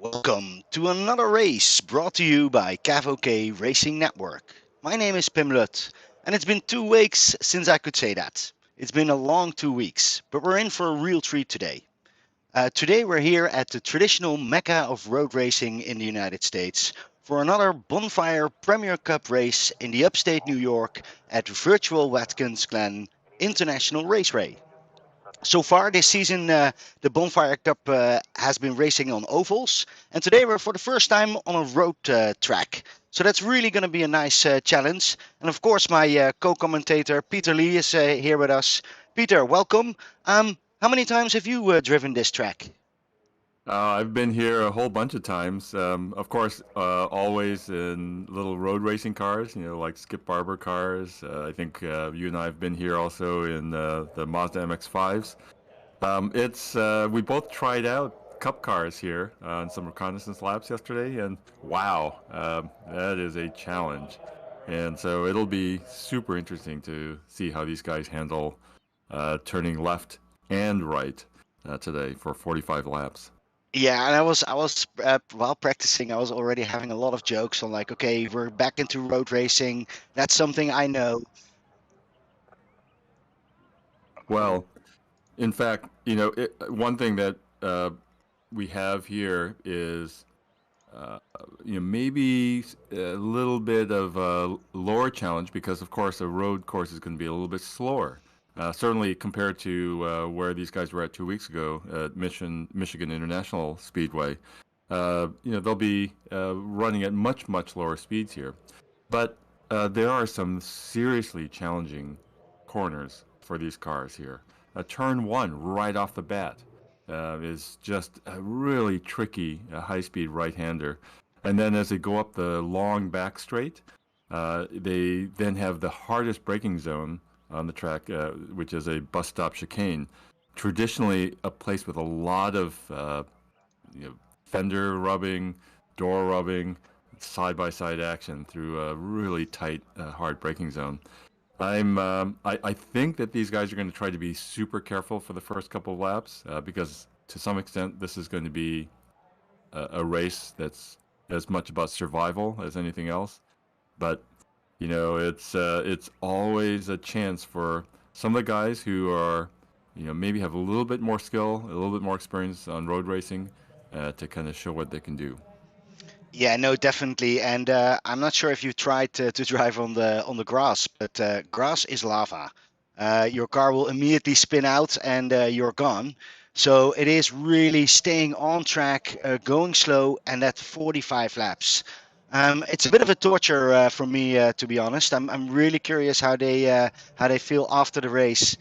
Welcome to another race brought to you by CavOK Racing Network. My name is Pim Lut, and it's been 2 weeks since I could say that. It's been a long 2 weeks, but we're in for a real treat today. Today we're here at the traditional mecca of road racing in the United States for another Bonfire Premier Cup race in the upstate New York at virtual Watkins Glen International Raceway. So far this season, the Bonfire Cup has been racing on ovals, and today we're for the first time on a road track. So that's really going to be a nice challenge. And of course, my co-commentator Peter Lee is here with us. Peter, welcome. How many times have you driven this track? I've been here a whole bunch of times. Of course, always in little road racing cars, like Skip Barber cars. I think you and I have been here also in the Mazda MX-5s. We both tried out Cup cars here on some reconnaissance laps yesterday, and wow, that is a challenge. And so it'll be super interesting to see how these guys handle turning left and right today for 45 laps. Yeah, and I was while practicing, I was already having a lot of jokes on like, okay, we're back into road racing. That's something I know. Well, in fact, one thing that we have here is, maybe a little bit of a lower challenge because, of course, a road course is going to be a little bit slower. Certainly compared to where these guys were at 2 weeks ago at Michigan International Speedway. They'll be running at much, much lower speeds here. But there are some seriously challenging corners for these cars here. Turn one right off the bat is just a really tricky high-speed right-hander. And then as they go up the long back straight, they then have the hardest braking zone on the track, which is a bus stop chicane. Traditionally, a place with a lot of fender rubbing, door rubbing, side-by-side action through a really tight, hard braking zone. I think that these guys are going to try to be super careful for the first couple of laps because to some extent this is going to be a race that's as much about survival as anything else. But it's always a chance for some of the guys who are maybe have a little bit more skill, a little bit more experience on road racing to kind of show what they can do. Yeah, no, definitely. And I'm not sure if you tried to drive on the grass, but grass is lava. Your car will immediately spin out and you're gone. So it is really staying on track, going slow, and at 45 laps. It's a bit of a torture for me, to be honest. I'm really curious how they feel after the race.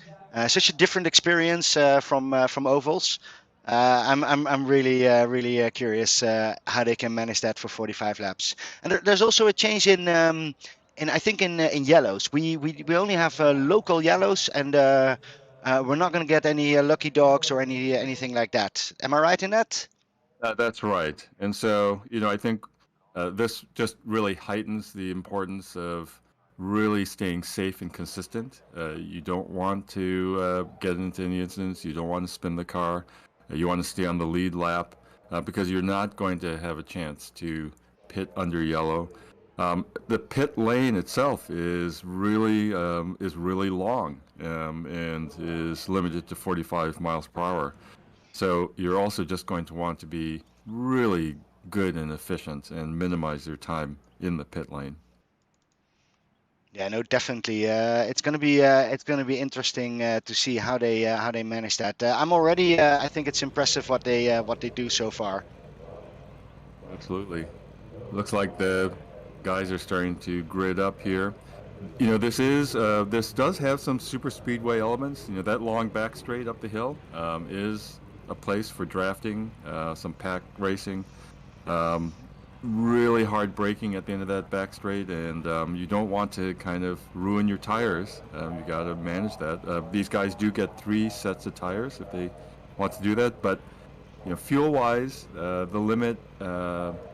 Such a different experience from ovals. I'm really curious how they can manage that for 45 laps. And there's also a change in I think in yellows. We only have local yellows, and we're not going to get any lucky dogs or anything like that. Am I right in that? That's right. And so, I think this just really heightens the importance of really staying safe and consistent. You don't want to get into any incidents. You don't want to spin the car. You want to stay on the lead lap because you're not going to have a chance to pit under yellow. The pit lane itself is really long and is limited to 45 miles per hour. So you're also just going to want to be really good and efficient and minimize your time in the pit lane. Yeah, no, definitely. It's gonna be interesting to see how they manage that. I'm already. I think it's impressive what they do so far. Absolutely. Looks like the guys are starting to grid up here. This does have some super speedway elements. That long back straight up the hill is a place for drafting, some pack racing. Um, Really hard braking at the end of that back straight, and you don't want to kind of ruin your tires. You got to manage that. These guys do get 3 sets of tires if they want to do that, but fuel-wise, the limit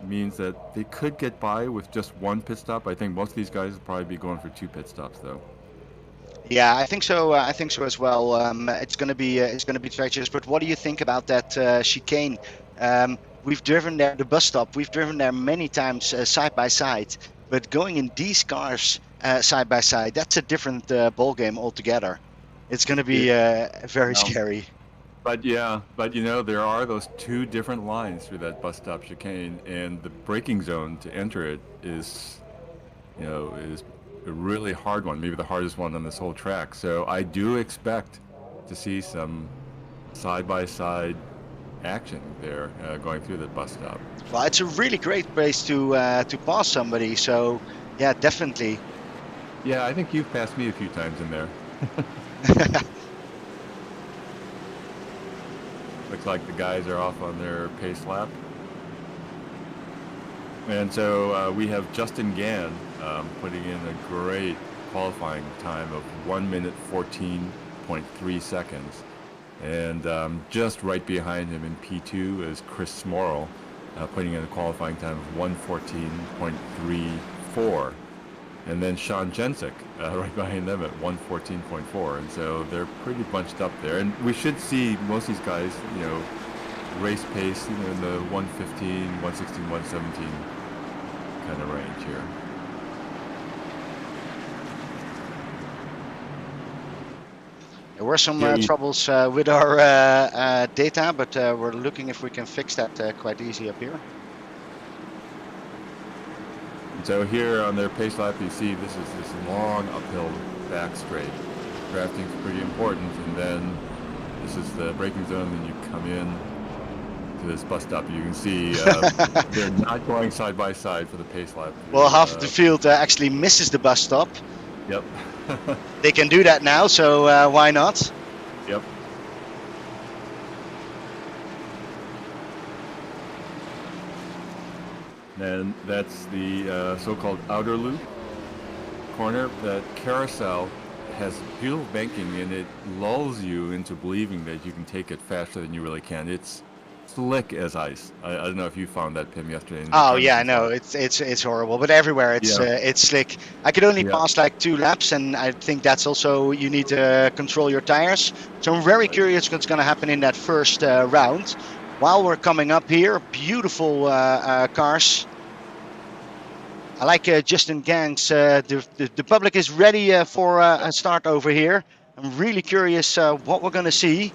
means that they could get by with just one pit stop. I think most of these guys will probably be going for 2 pit stops, though. Yeah, I think so. I think so as well. It's gonna be treacherous. But what do you think about that chicane? We've driven there, the bus stop. We've driven there many times side by side. But going in these cars side by side, that's a different ball game altogether. It's going to be very scary. But yeah, but you know, there are those two different lines through that bus stop chicane, and the braking zone to enter it is, you know, is a really hard one, maybe the hardest one on this whole track. So I do expect to see some side-by-side action there going through the bus stop. Well, it's a really great place to pass somebody. So yeah, definitely. Yeah, I think you've passed me a few times in there. Looks like the guys are off on their pace lap. And so we have Justin Gann putting in a great qualifying time of 1 minute 14.3 seconds. And just right behind him in P2 is Chris Smorrell putting in a qualifying time of 1:14.34. And then Sean Jensick right behind them at 1:14.4. And so they're pretty bunched up there. And we should see most of these guys, you know, race pace, you know, in the 1:15, 1:16, 1:17 kind of range here. There were some troubles with our data, but we're looking if we can fix that quite easy up here. So here on their pace lap, you see this is this long uphill back straight. Drafting's pretty important, and then this is the braking zone, and you come in to this bus stop. You can see they're not going side by side for the pace lap. Well, half of the field actually misses the bus stop. Yep. They can do that now, so why not? Yep. And that's the so-called outer loop corner. That carousel has beautiful banking, and it lulls you into believing that you can take it faster than you really can. It's slick as ice. I don't know if you found that, Pim, yesterday. Oh yeah, no, it's horrible, but everywhere it's slick. I could only pass like 2 laps, and I think that's also you need to control your tires. So I'm very curious what's going to happen in that first round. While we're coming up here, beautiful cars. I like Justin Gang's. The public is ready for a start over here. I'm really curious what we're going to see.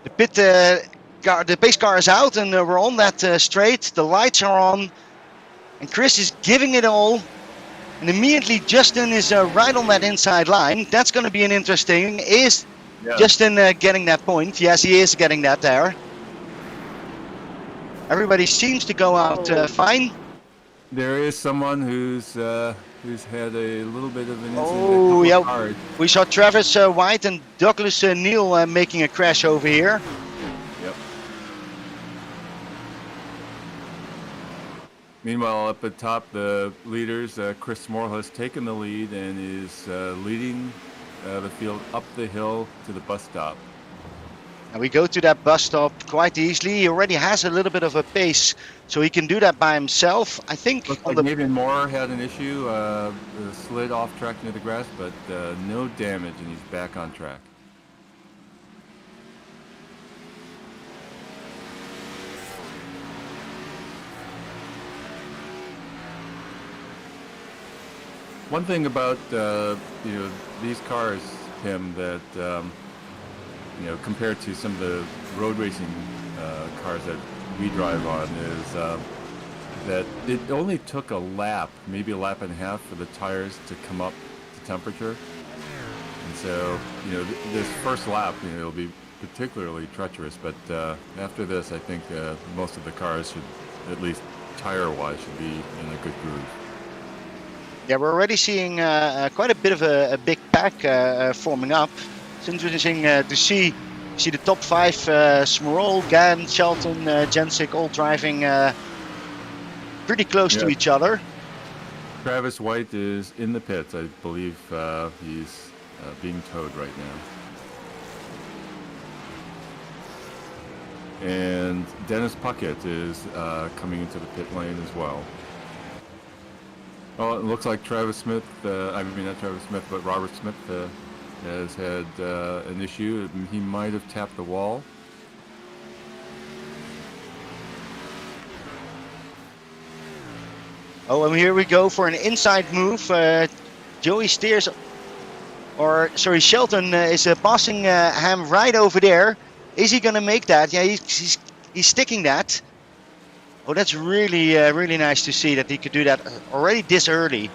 The the pace car is out, and we're on that straight. The lights are on, and Chris is giving it all. And immediately Justin is right on that inside line. That's going to be an interesting. Is Justin getting that point? Yes, he is getting that there. Everybody seems to go out fine. There is someone who's had a little bit of an incident. Oh yeah, we saw Travis White and Douglas Neal making a crash over here. Yep. Meanwhile, up at top, the leaders, Chris Smorrell has taken the lead and is leading the field up the hill to the bus stop. And we go to that bus stop quite easily. He already has a little bit of a pace, so he can do that by himself. I think looks like maybe Moore had an issue, slid off track into the grass, but no damage, and he's back on track. One thing about you know, these cars, Tim, that you know, compared to some of the road racing cars that we drive on, is that it only took a lap, maybe a lap and a half, for the tires to come up to temperature. And so, you know, this first lap, you know, it'll be particularly treacherous. But after this, I think most of the cars should, at least tire-wise, should be in a good groove. Yeah, we're already seeing quite a bit of a big pack forming up. It's interesting to see the top 5, Smorrell, Gann, Shelton, Jensick, all driving pretty close to each other. Travis White is in the pits. I believe he's being towed right now. And Dennis Puckett is coming into the pit lane as well. Oh, it looks like Travis Smith, I mean not Travis Smith, but Robert Smith has had an issue. He might have tapped the wall. Oh, and here we go for an inside move. Joey steers, or sorry, Shelton is passing Ham right over there. Is he going to make that? Yeah, he's sticking that. Oh, that's really, really nice to see that he could do that already this early.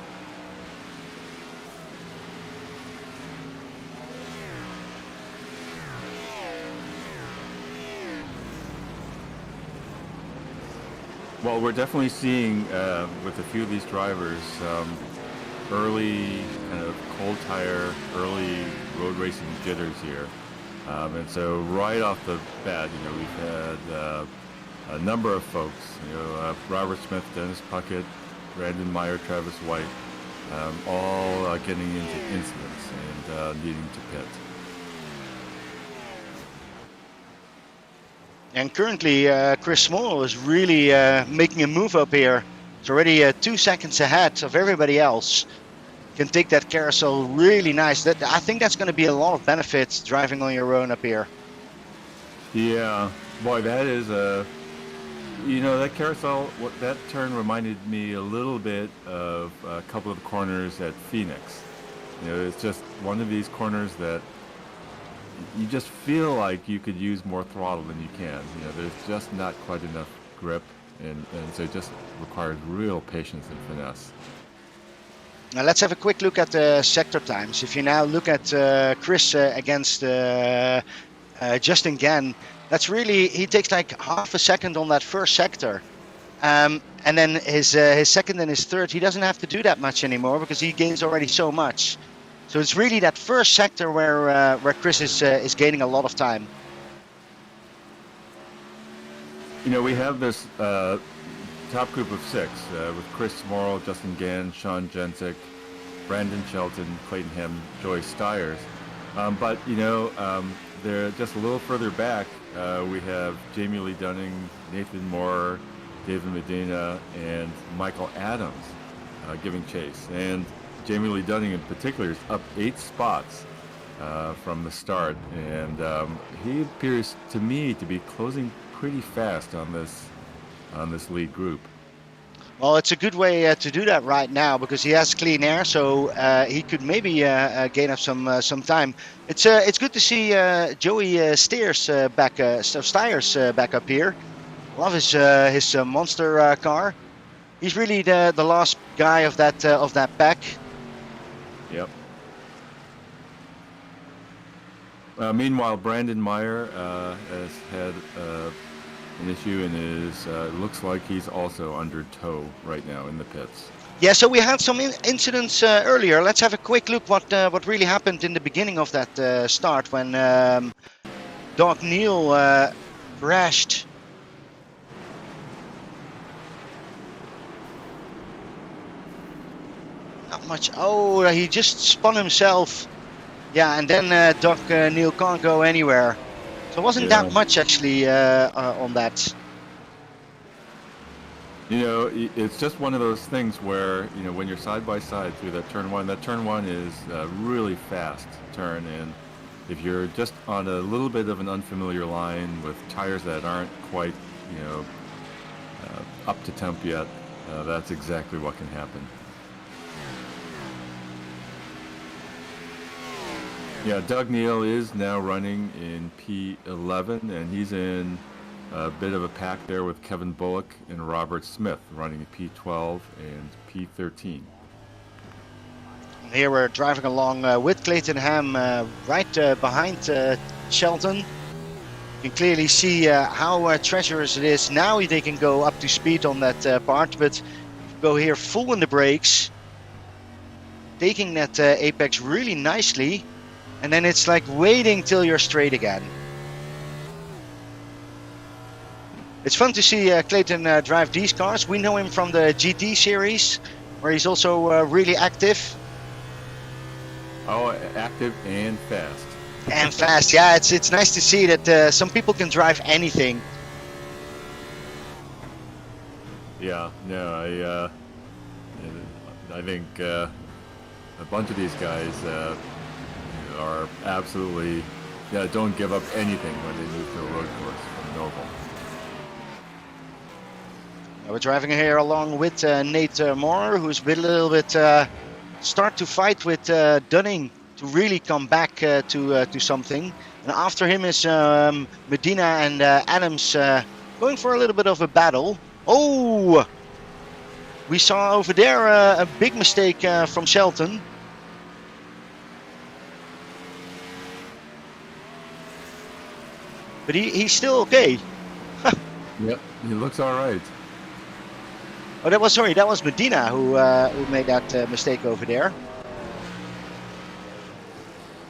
Well, we're definitely seeing with a few of these drivers early kind of cold tire, early road racing jitters here. And so right off the bat, we've had a number of folks, Robert Smith, Dennis Puckett, Brandon Meyer, Travis White, all getting into incidents and needing to pit. And currently, Chris Small is really making a move up here. He's already 2 seconds ahead of everybody else. Can take that carousel really nice. I think that's going to be a lot of benefits driving on your own up here. Yeah, boy, that is that carousel, that turn reminded me a little bit of a couple of corners at Phoenix. It's just one of these corners that you just feel like you could use more throttle than you can. There's just not quite enough grip, and so it just requires real patience and finesse. Now let's have a quick look at the sector times. If you now look at Chris against Justin Gann, that's really, he takes like half a second on that first sector. And then his second and his third, he doesn't have to do that much anymore because he gains already so much. So it's really that first sector where Chris is gaining a lot of time. We have this top group of 6 with Chris Morrill, Justin Gann, Sean Jensick, Brandon Shelton, Clayton Hem, Joey Stiers. But they're just a little further back. We have Jamie Lee Dunning, Nathan Moore, David Medina, and Michael Adams giving chase. And Jamie Lee Dunning in particular is up 8 spots from the start, and he appears to me to be closing pretty fast on this lead group. Well, it's a good way to do that right now because he has clean air, so he could maybe gain up some time. It's good to see Joey Stiers back up here. Love his monster car. He's really the last guy of that pack. Yep. Meanwhile, Brandon Meyer has had an issue and is looks like he's also under tow right now in the pits. Yeah, so we had some incidents earlier. Let's have a quick look what really happened in the beginning of that start when Doc Neal crashed. Not much. Oh, he just spun himself. Yeah, and then Doc Neal can't go anywhere. So it wasn't that much actually on that. It's just one of those things where, when you're side by side through that turn one is a really fast turn, and if you're just on a little bit of an unfamiliar line with tires that aren't quite, up to temp yet, that's exactly what can happen. Yeah, Doug Neal is now running in P11, and he's in a bit of a pack there with Kevin Bullock and Robert Smith running in P12 and P13. Here we're driving along with Clayton Ham right behind Shelton. You can clearly see how treacherous it is. Now they can go up to speed on that part, but go here full in the brakes, taking that apex really nicely. And then it's like waiting till you're straight again. It's fun to see Clayton drive these cars. We know him from the GT series, where he's also really active. Oh, active and fast. And fast, yeah. It's nice to see that some people can drive anything. Yeah, no, I think a bunch of these guys are absolutely, don't give up anything when they move to a road course from an oval. We're driving here along with Nate Moore, who's been a little bit start to fight with Dunning to really come back to something. And after him is Medina and Adams going for a little bit of a battle. Oh, we saw over there a big mistake from Shelton. But he's still okay. Yep, he looks all right. Oh, that was Medina who made that mistake over there.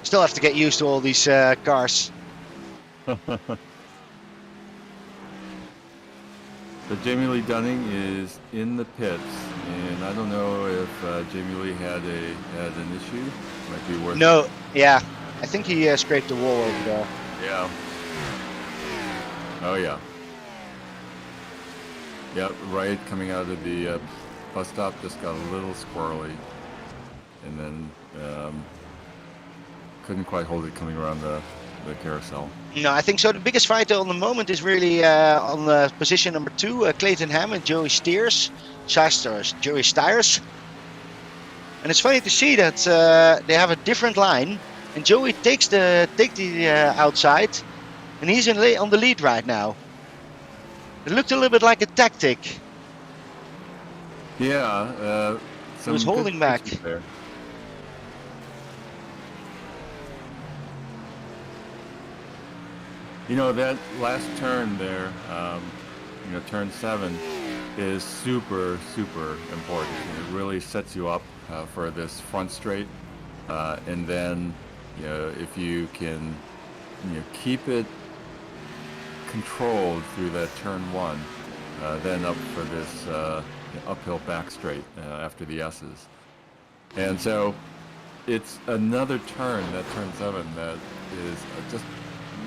Still have to get used to all these cars. But Jamie Lee Dunning is in the pits, and I don't know if Jamie Lee had an issue. Might be worth. No, yeah, I think he scraped the wall over there. Yeah. Oh yeah. Yep, right coming out of the bus stop, just got a little squirrely, and then couldn't quite hold it coming around the carousel. No, I think so. The biggest fight on the moment is really on position number 2, Clayton Ham and Joey Stiers. And it's funny to see that they have a different line, and Joey takes the outside, and he's on the lead right now. It looked a little bit like a tactic. Yeah, he was holding back. There. You know, that last turn there, turn 7, is super, super important. It really sets you up for this front straight. And then, if you can, keep it controlled through that turn 1, then up for this uphill back straight after the S's. And so it's another turn, that turn 7, that is just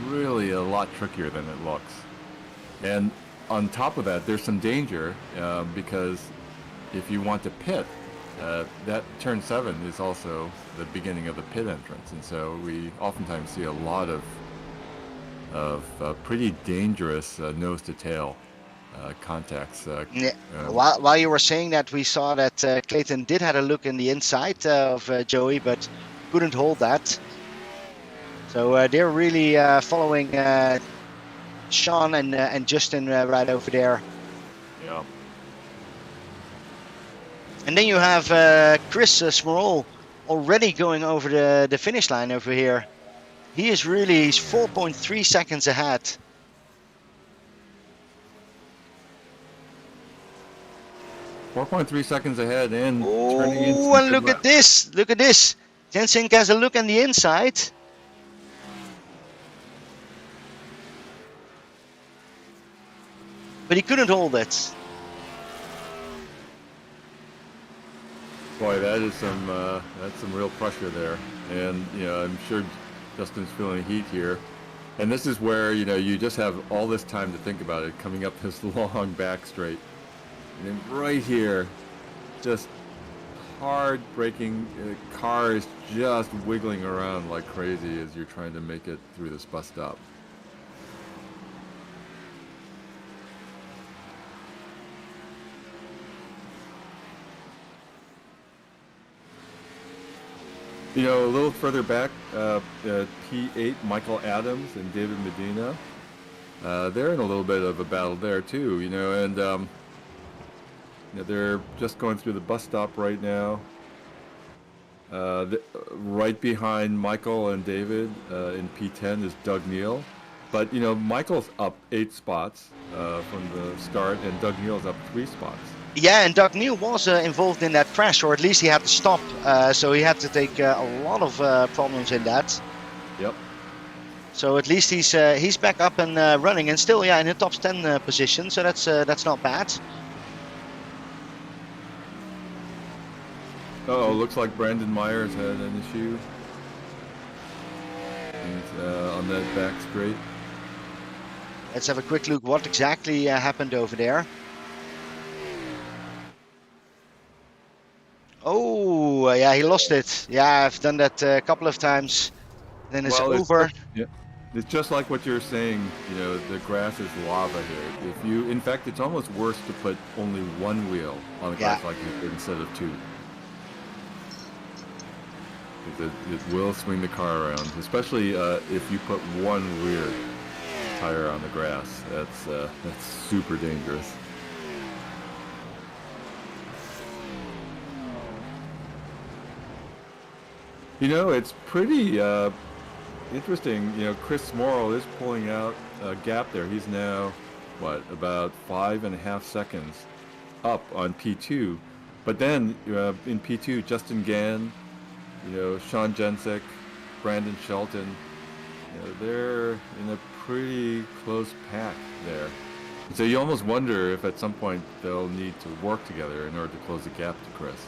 really a lot trickier than it looks. And on top of that, there's some danger because if you want to pit, that turn 7 is also the beginning of the pit entrance, and so we oftentimes see a lot of pretty dangerous nose to tail contacts. Yeah. While you were saying that, we saw that Clayton did have a look in the inside of Joey, but couldn't hold that. So they're really following Sean and Justin right over there. Yeah. And then you have Chris Smorol already going over the finish line over here. He's 4.3 seconds ahead. .3 seconds ahead and turning into. Oh, and look at this! Look at this! Jensen has a look on the inside. But he couldn't hold it. Boy, that's some real pressure there, and I'm sure Justin's feeling heat here. And this is where you just have all this time to think about it, coming up this long back straight, and then right here, just hard braking, cars just wiggling around like crazy as you're trying to make it through this bus stop. A little further back, P8, Michael Adams and David Medina, they're in a little bit of a battle there too, and they're just going through the bus stop right now. Right behind Michael and David in P10 is Doug Neal, but Michael's up 8 spots from the start, and Doug Neal's up 3 spots. Yeah, and Doug Neal was involved in that crash, or at least he had to stop, so he had to take a lot of problems in that. Yep. So at least he's back up and running, and still, in the top 10 position. So that's not bad. Oh, looks like Brandon Myers had an issue on that back straight. Let's have a quick look what exactly happened over there. Oh, yeah, he lost it. Yeah, I've done that a couple of times. Then it's over. It's just like what you're saying, the grass is lava here. In fact, it's almost worse to put only one wheel on the Yeah. grass like you did instead of two. Because it will swing the car around, especially if you put one rear tire on the grass. That's super dangerous. It's pretty interesting. Chris Morrill is pulling out a gap there. He's now, about 5.5 seconds up on P2. But then in P2, Justin Gann, Sean Jensick, Brandon Shelton, they're in a pretty close pack there. And so you almost wonder if at some point they'll need to work together in order to close the gap to Chris.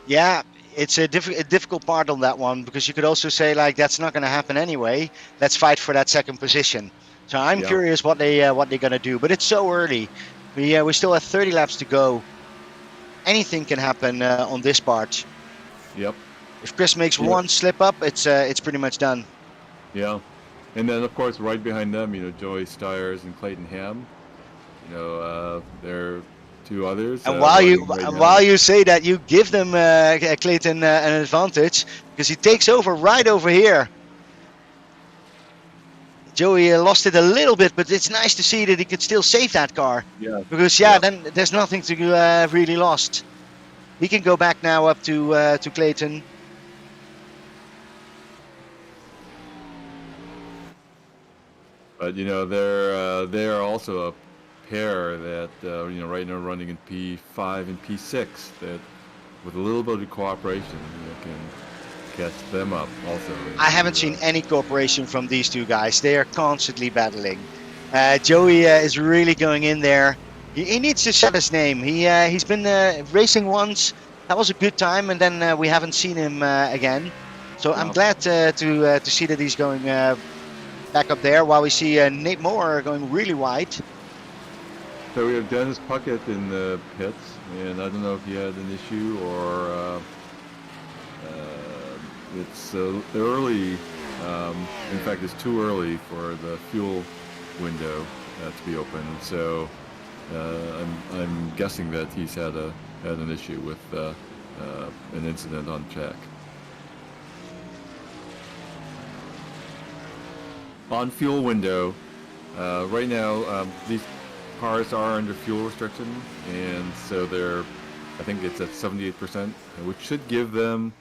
Yeah, it's a difficult part on that one, because you could also say, like, that's not going to happen anyway. Let's fight for that second position. So I'm curious what they're going to do. But it's so early. We still have 30 laps to go. Anything can happen on this part. Yep. If Chris makes one slip up, it's pretty much done. Yeah. And then, of course, right behind them, Joey Stiers and Clayton Ham. They're two others. And while you say that, you give them Clayton an advantage, because he takes over right over here. Joey lost it a little bit, but it's nice to see that he could still save that car. Yeah. Because then there's nothing to really lost. He can go back now up to Clayton. But they're also a pair that right now running in P5 and P6 that with a little bit of cooperation can catch them up also. I haven't seen any cooperation from these two guys. They are constantly battling. Joey is really going in there. He needs to set his name. He's been racing once. That was a good time, and then we haven't seen him again. So I'm glad to see that he's going back up there, while we see Nate Moore going really wide. So we have Dennis Puckett in the pits, and I don't know if he had an issue or it's early. In fact, it's too early for the fuel window to be open. So I'm guessing that he's had an issue with an incident on track. On fuel window, right now these cars are under fuel restriction, and so I think it's at 78%, which should give them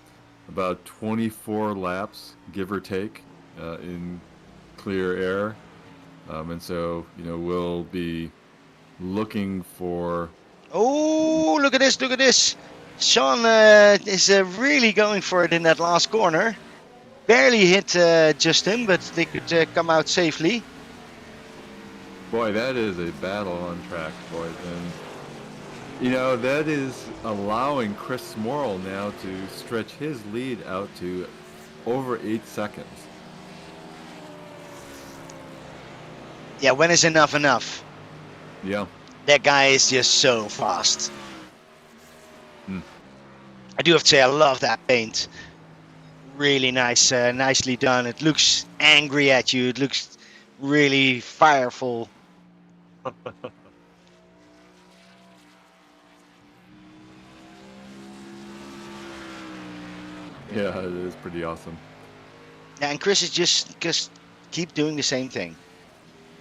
about 24 laps, give or take, in clear air. And so, we'll be looking for... Oh, look at this. Sean is really going for it in that last corner. Barely hit Justin, but they could come out safely. Boy, that is a battle on track, boy. And, that is allowing Chris Morrill now to stretch his lead out to over 8 seconds. Yeah, when is enough? Yeah. That guy is just so fast. I do have to say, I love that paint. Really nice, nicely done. It looks angry at you. It looks really fireful. Yeah, it is pretty awesome. Yeah, and Chris is just keep doing the same thing.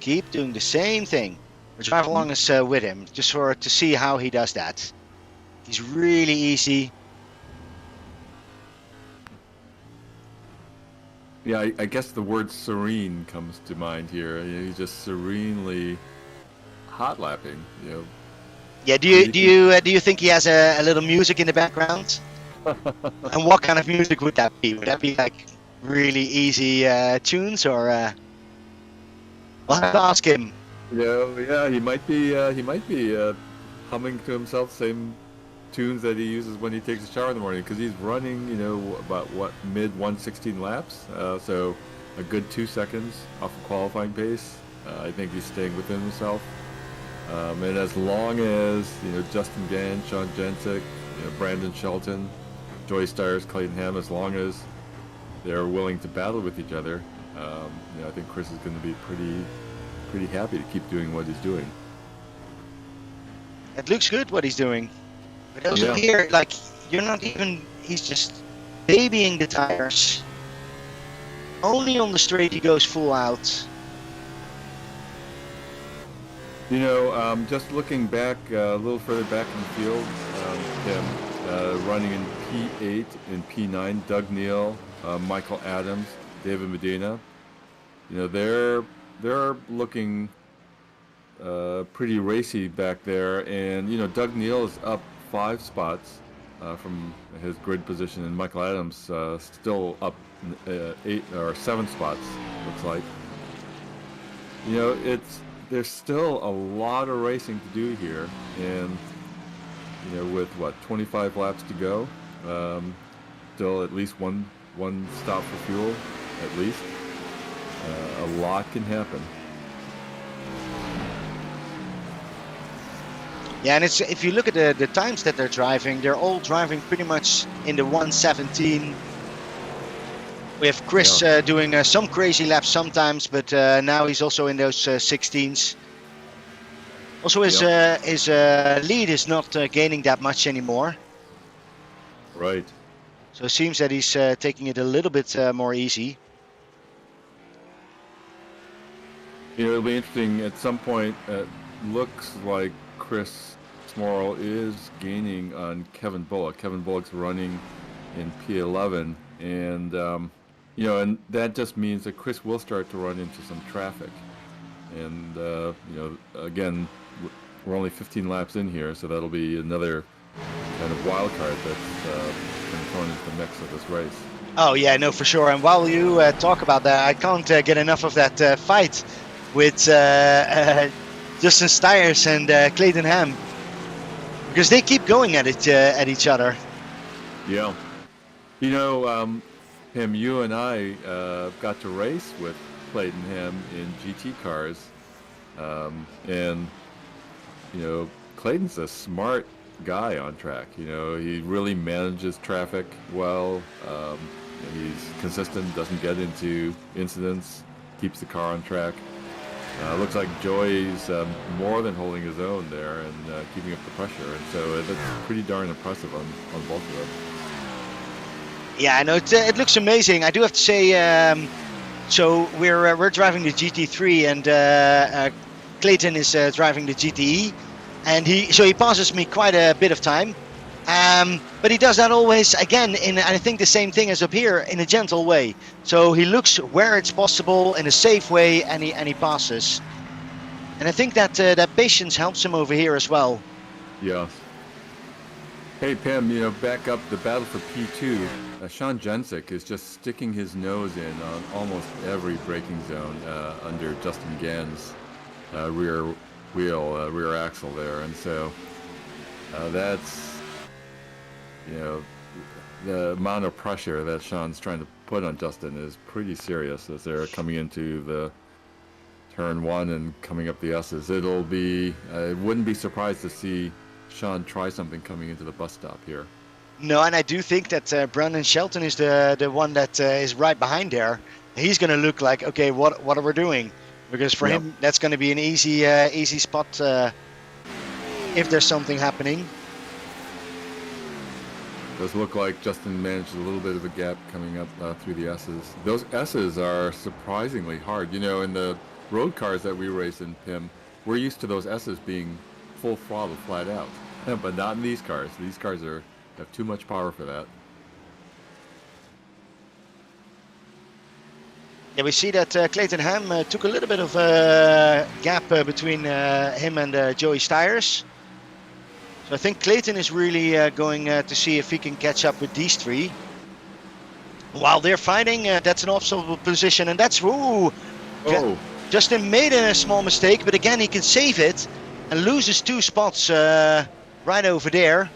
Keep doing the same thing. We'll drive along us with him, just to see how he does that. He's really easy. Yeah, I guess the word serene comes to mind here. He's just serenely hot lapping. Yeah. Do you think he has a little music in the background? And what kind of music would that be? Would that be like really easy tunes, or? We'll have to ask him. Yeah, he might be humming to himself same tunes that he uses when he takes a shower in the morning, because he's running, about mid 116 laps, so a good 2 seconds off of qualifying pace. I think he's staying within himself, and as long as Justin Gann, Sean Jensick, Brandon Shelton, Joy Stiers, Clayton Ham, as long as they're willing to battle with each other, I think Chris is going to be pretty happy to keep doing what he's doing. It looks good what he's doing. But also Yeah. here, like, he's just babying the tires. Only on the straight he goes full out. Just looking back a little further back in the field, him running in P8 and P9, Doug Neal, Michael Adams, David Medina. They're looking pretty racy back there, and Doug Neal is up 5 spots from his grid position, and Michael Adams still up 8 or 7 spots, looks like. There's still a lot of racing to do here, and with 25 laps to go, still at least one stop for fuel, at least. A lot can happen. Yeah, and if you look at the times that they're driving, they're all driving pretty much in the 1:17. We have Chris doing some crazy laps sometimes, but now he's also in those 16s. Also, his lead is not gaining that much anymore. Right. So it seems that he's taking it a little bit more easy. It'll be interesting at some point. It looks like Chris Smorrell is gaining on Kevin Bullock. Kevin Bullock's running in P11, and and that just means that Chris will start to run into some traffic. And again, we're only 15 laps in here, so that'll be another kind of wild card that's been thrown into the mix of this race. Oh yeah, no, for sure. And while you talk about that, I can't get enough of that fight with Justin Stiers and Clayton Ham, because they keep going at it at each other. Yeah, Ham, you and I got to race with Clayton Ham in GT cars, and Clayton's a smart guy on track. He really manages traffic well. He's consistent, doesn't get into incidents, keeps the car on track. Looks like Joey's more than holding his own there and keeping up the pressure, and so that's pretty darn impressive on both of them. Yeah, I know it looks amazing. I do have to say, so we're driving the GT3, and Clayton is driving the GTE, and he passes me quite a bit of time. But he does that always, again, I think the same thing as up here, in a gentle way. So he looks where it's possible in a safe way, and he passes. And I think that patience helps him over here as well. Yeah. Hey Pim, back up the battle for P2. Sean Jensick is just sticking his nose in on almost every braking zone under Justin Gann's rear axle there, and so that's the amount of pressure that Sean's trying to put on Justin is pretty serious as they're coming into the turn 1 and coming up the S's. It'll be I wouldn't be surprised to see Sean try something coming into the bus stop here. No, and I do think that Brandon Shelton is the one that is right behind there. He's going to look like, okay, what are we doing? Because for him, that's going to be an easy spot if there's something happening. Does look like Justin managed a little bit of a gap coming up through the S's. Those S's are surprisingly hard. In the road cars that we race in, Pim, we're used to those S's being full throttle, flat out. But not in these cars. These cars have too much power for that. Yeah, we see that Clayton Ham took a little bit of a gap between him and Joey Stiers. So I think Clayton is really going to see if he can catch up with these three. While they're fighting, that's an obstacle position, and that's Justin made a small mistake, but again he can save it and loses 2 spots right over there.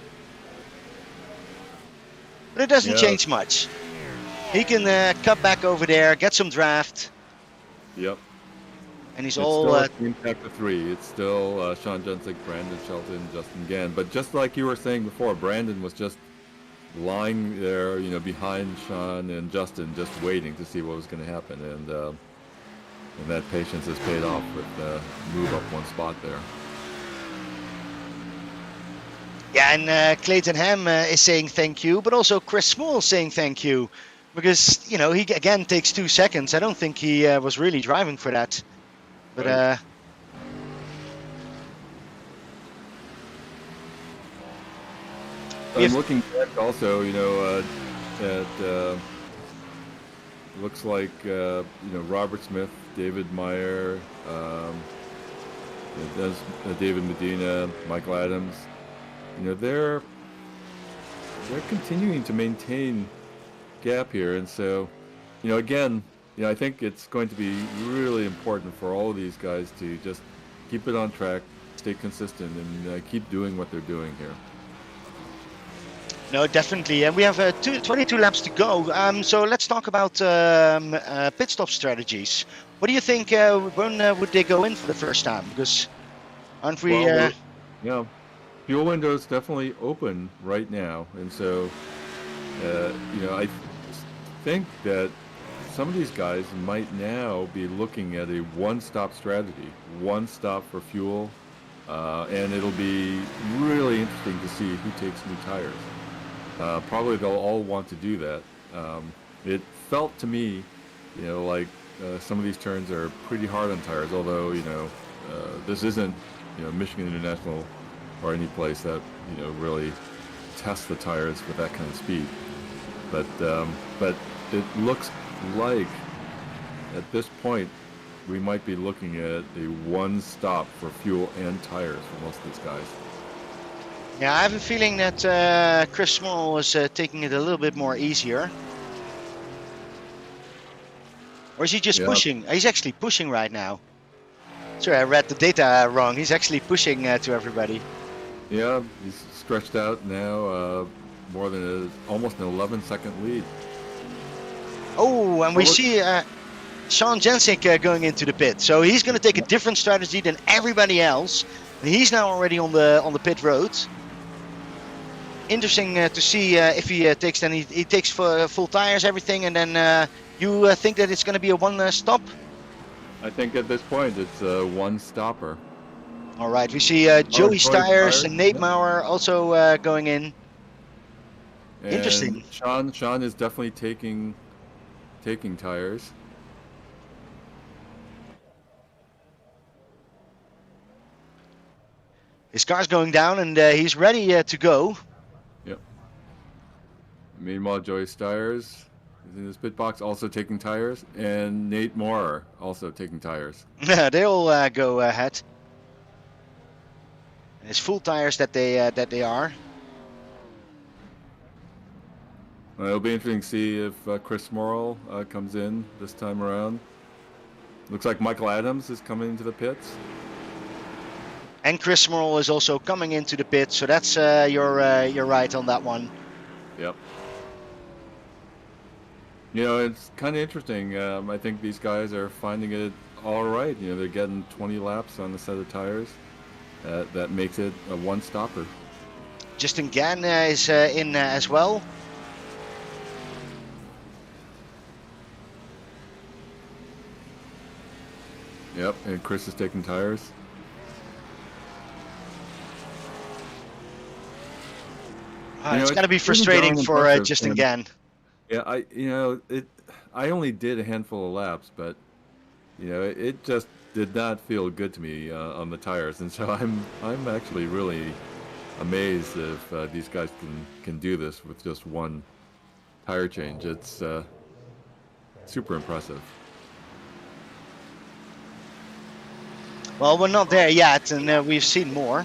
But it doesn't change much. He can cut back over there, get some draft. Yep. And he's it's all... still a team pack of 3. It's still Sean Jensick, Brandon Shelton, Justin Gann. But just like you were saying before, Brandon was just lying there, behind Sean and Justin, just waiting to see what was going to happen, and that patience has paid off with move up one spot there. Yeah, and Clayton Ham is saying thank you, but also Chris Small saying thank you, because he again takes 2 seconds. I don't think he was really driving for that, but Right. I'm looking back also, at looks like Robert Smith, David Meyer, David Medina, Michael Adams. They're continuing to maintain gap here, and so again, I think it's going to be really important for all of these guys to just keep it on track, stay consistent, and keep doing what they're doing here. No, definitely. And we have 22 laps to go. So let's talk about pit stop strategies. What do you think? When would they go in for the first time? Because aren't we? Well, fuel window is definitely open right now, and so I think that some of these guys might now be looking at a one-stop strategy, one stop for fuel, and it'll be really interesting to see who takes new tires. Probably they'll all want to do that. It felt to me, like some of these turns are pretty hard on tires, although, this isn't, Michigan International or any place that, really tests the tires with that kind of speed. But it looks like at this point we might be looking at a one stop for fuel and tires for most of these guys. Yeah, I have a feeling that Chris Small is taking it a little bit more easier. Or is he just pushing? He's actually pushing right now. Sorry, I read the data wrong. He's actually pushing to everybody. Yeah, he's stretched out now, more than almost an 11-second lead. Oh, and we see Sean Jensic going into the pit. So he's going to take a different strategy than everybody else. And he's now already on the pit road. Interesting to see if he takes then he takes full tires, everything, and then you think that it's going to be a one stop? I think at this point it's a one stopper. All right, we see Joey Stiers and Nate Maurer also going in. And interesting. Sean is definitely taking tires. His car's going down, and he's ready to go. Yep. Meanwhile, Joey Stiers is in his pit box, also taking tires, and Nate Moore also taking tires. They all go ahead. And it's full tires that they are. It'll be interesting to see if Chris Morrill comes in this time around. Looks like Michael Adams is coming into the pits. And Chris Morrill is also coming into the pit, so that's you're right on that one. Yep. It's kind of interesting. I think these guys are finding it all right. They're getting 20 laps on the set of tires. That makes it a one-stopper. Justin Gann is in as well. Yep, and Chris is taking tires. It's got to be frustrating for Justin Gann. Yeah, I only did a handful of laps, but it just did not feel good to me on the tires, and so I'm actually really amazed if these guys can do this with just one tire change. It's super impressive. Well, we're not there yet, and we've seen more.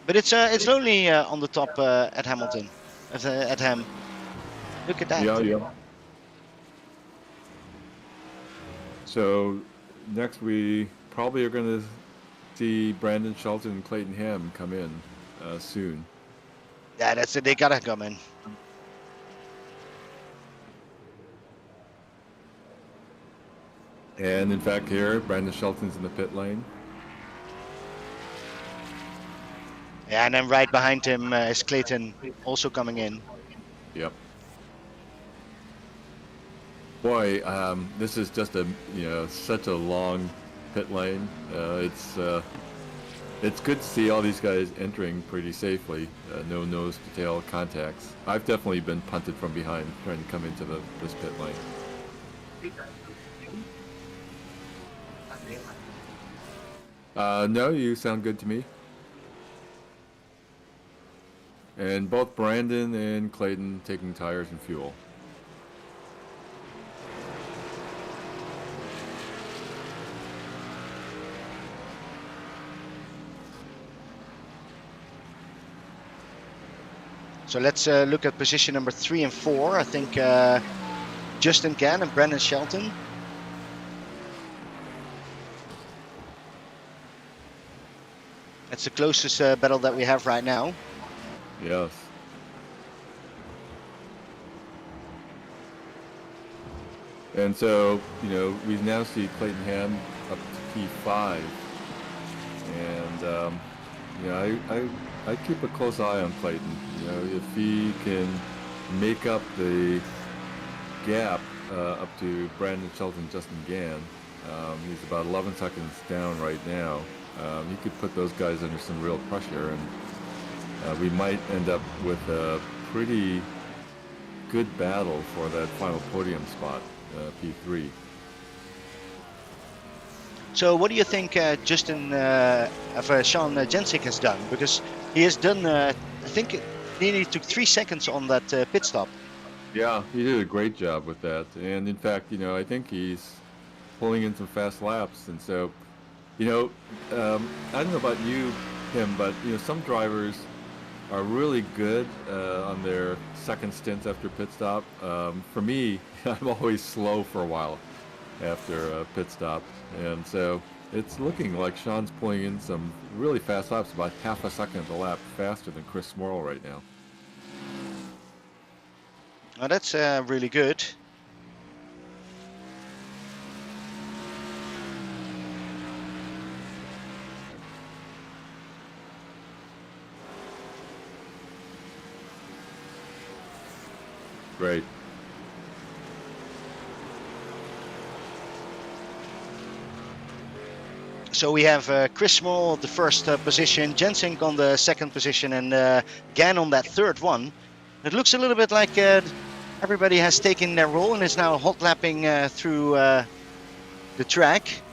But it's only on the top at Hamilton, at Ham. Look at that. Yeah. So next we probably are going to see Brandon Shelton and Clayton Ham come in soon. Yeah, that's it. They gotta come in. And in fact, here Brandon Shelton's in the pit lane. Yeah, and then right behind him is Clayton also coming in. Yep. Boy, this is just such a long pit lane. It's good to see all these guys entering pretty safely. No nose to tail contacts. I've definitely been punted from behind trying to come into this pit lane. No, you sound good to me. And both Brandon and Clayton taking tires and fuel. So let's look at position number 3 and 4. I think Justin Gann and Brandon Shelton. That's the closest battle that we have right now. Yes. And so, we now see Clayton Ham up to P5. And, I keep a close eye on Clayton. If he can make up the gap up to Brandon Shelton, Justin Gann, he's about 11 seconds down right now. He could put those guys under some real pressure, and we might end up with a pretty good battle for that final podium spot, P3. So what do you think Sean Jensik has done? Because he has done, I think it nearly took 3 seconds on that pit stop. Yeah, he did a great job with that. And in fact, I think he's pulling in some fast laps. And so, I don't know about you, Tim, but, some drivers are really good on their second stints after pit stop. For me, I'm always slow for a while after a pit stop. And so it's looking like Sean's pulling in some really fast laps, about half a second a lap faster than Chris Smorrell right now. Oh, that's really good. Great. So we have Chris Small the first position, Jensink on the second position, and Gann on that third one. It looks a little bit like everybody has taken their role and is now hot lapping through the track.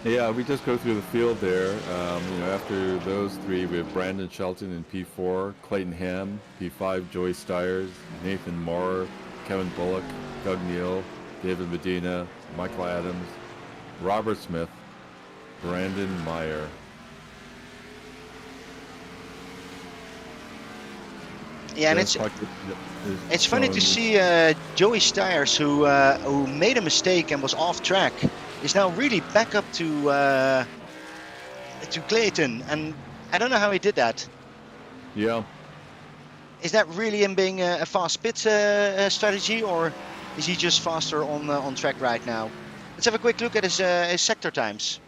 Yeah, we just go through the field there. After those three, we have Brandon Shelton in P4, Clayton Ham, P5, Joey Stiers, Nathan Moore, Kevin Bullock, Doug Neal, David Medina, Michael Adams, Robert Smith, Brandon Meyer. Yeah, and it's funny to see Joey Stiers, who made a mistake and was off track, is now really back up to Clayton, and I don't know how he did that. Yeah. Is that really him being a fast pit strategy, or is he just faster on track right now? Let's have a quick look at his sector times.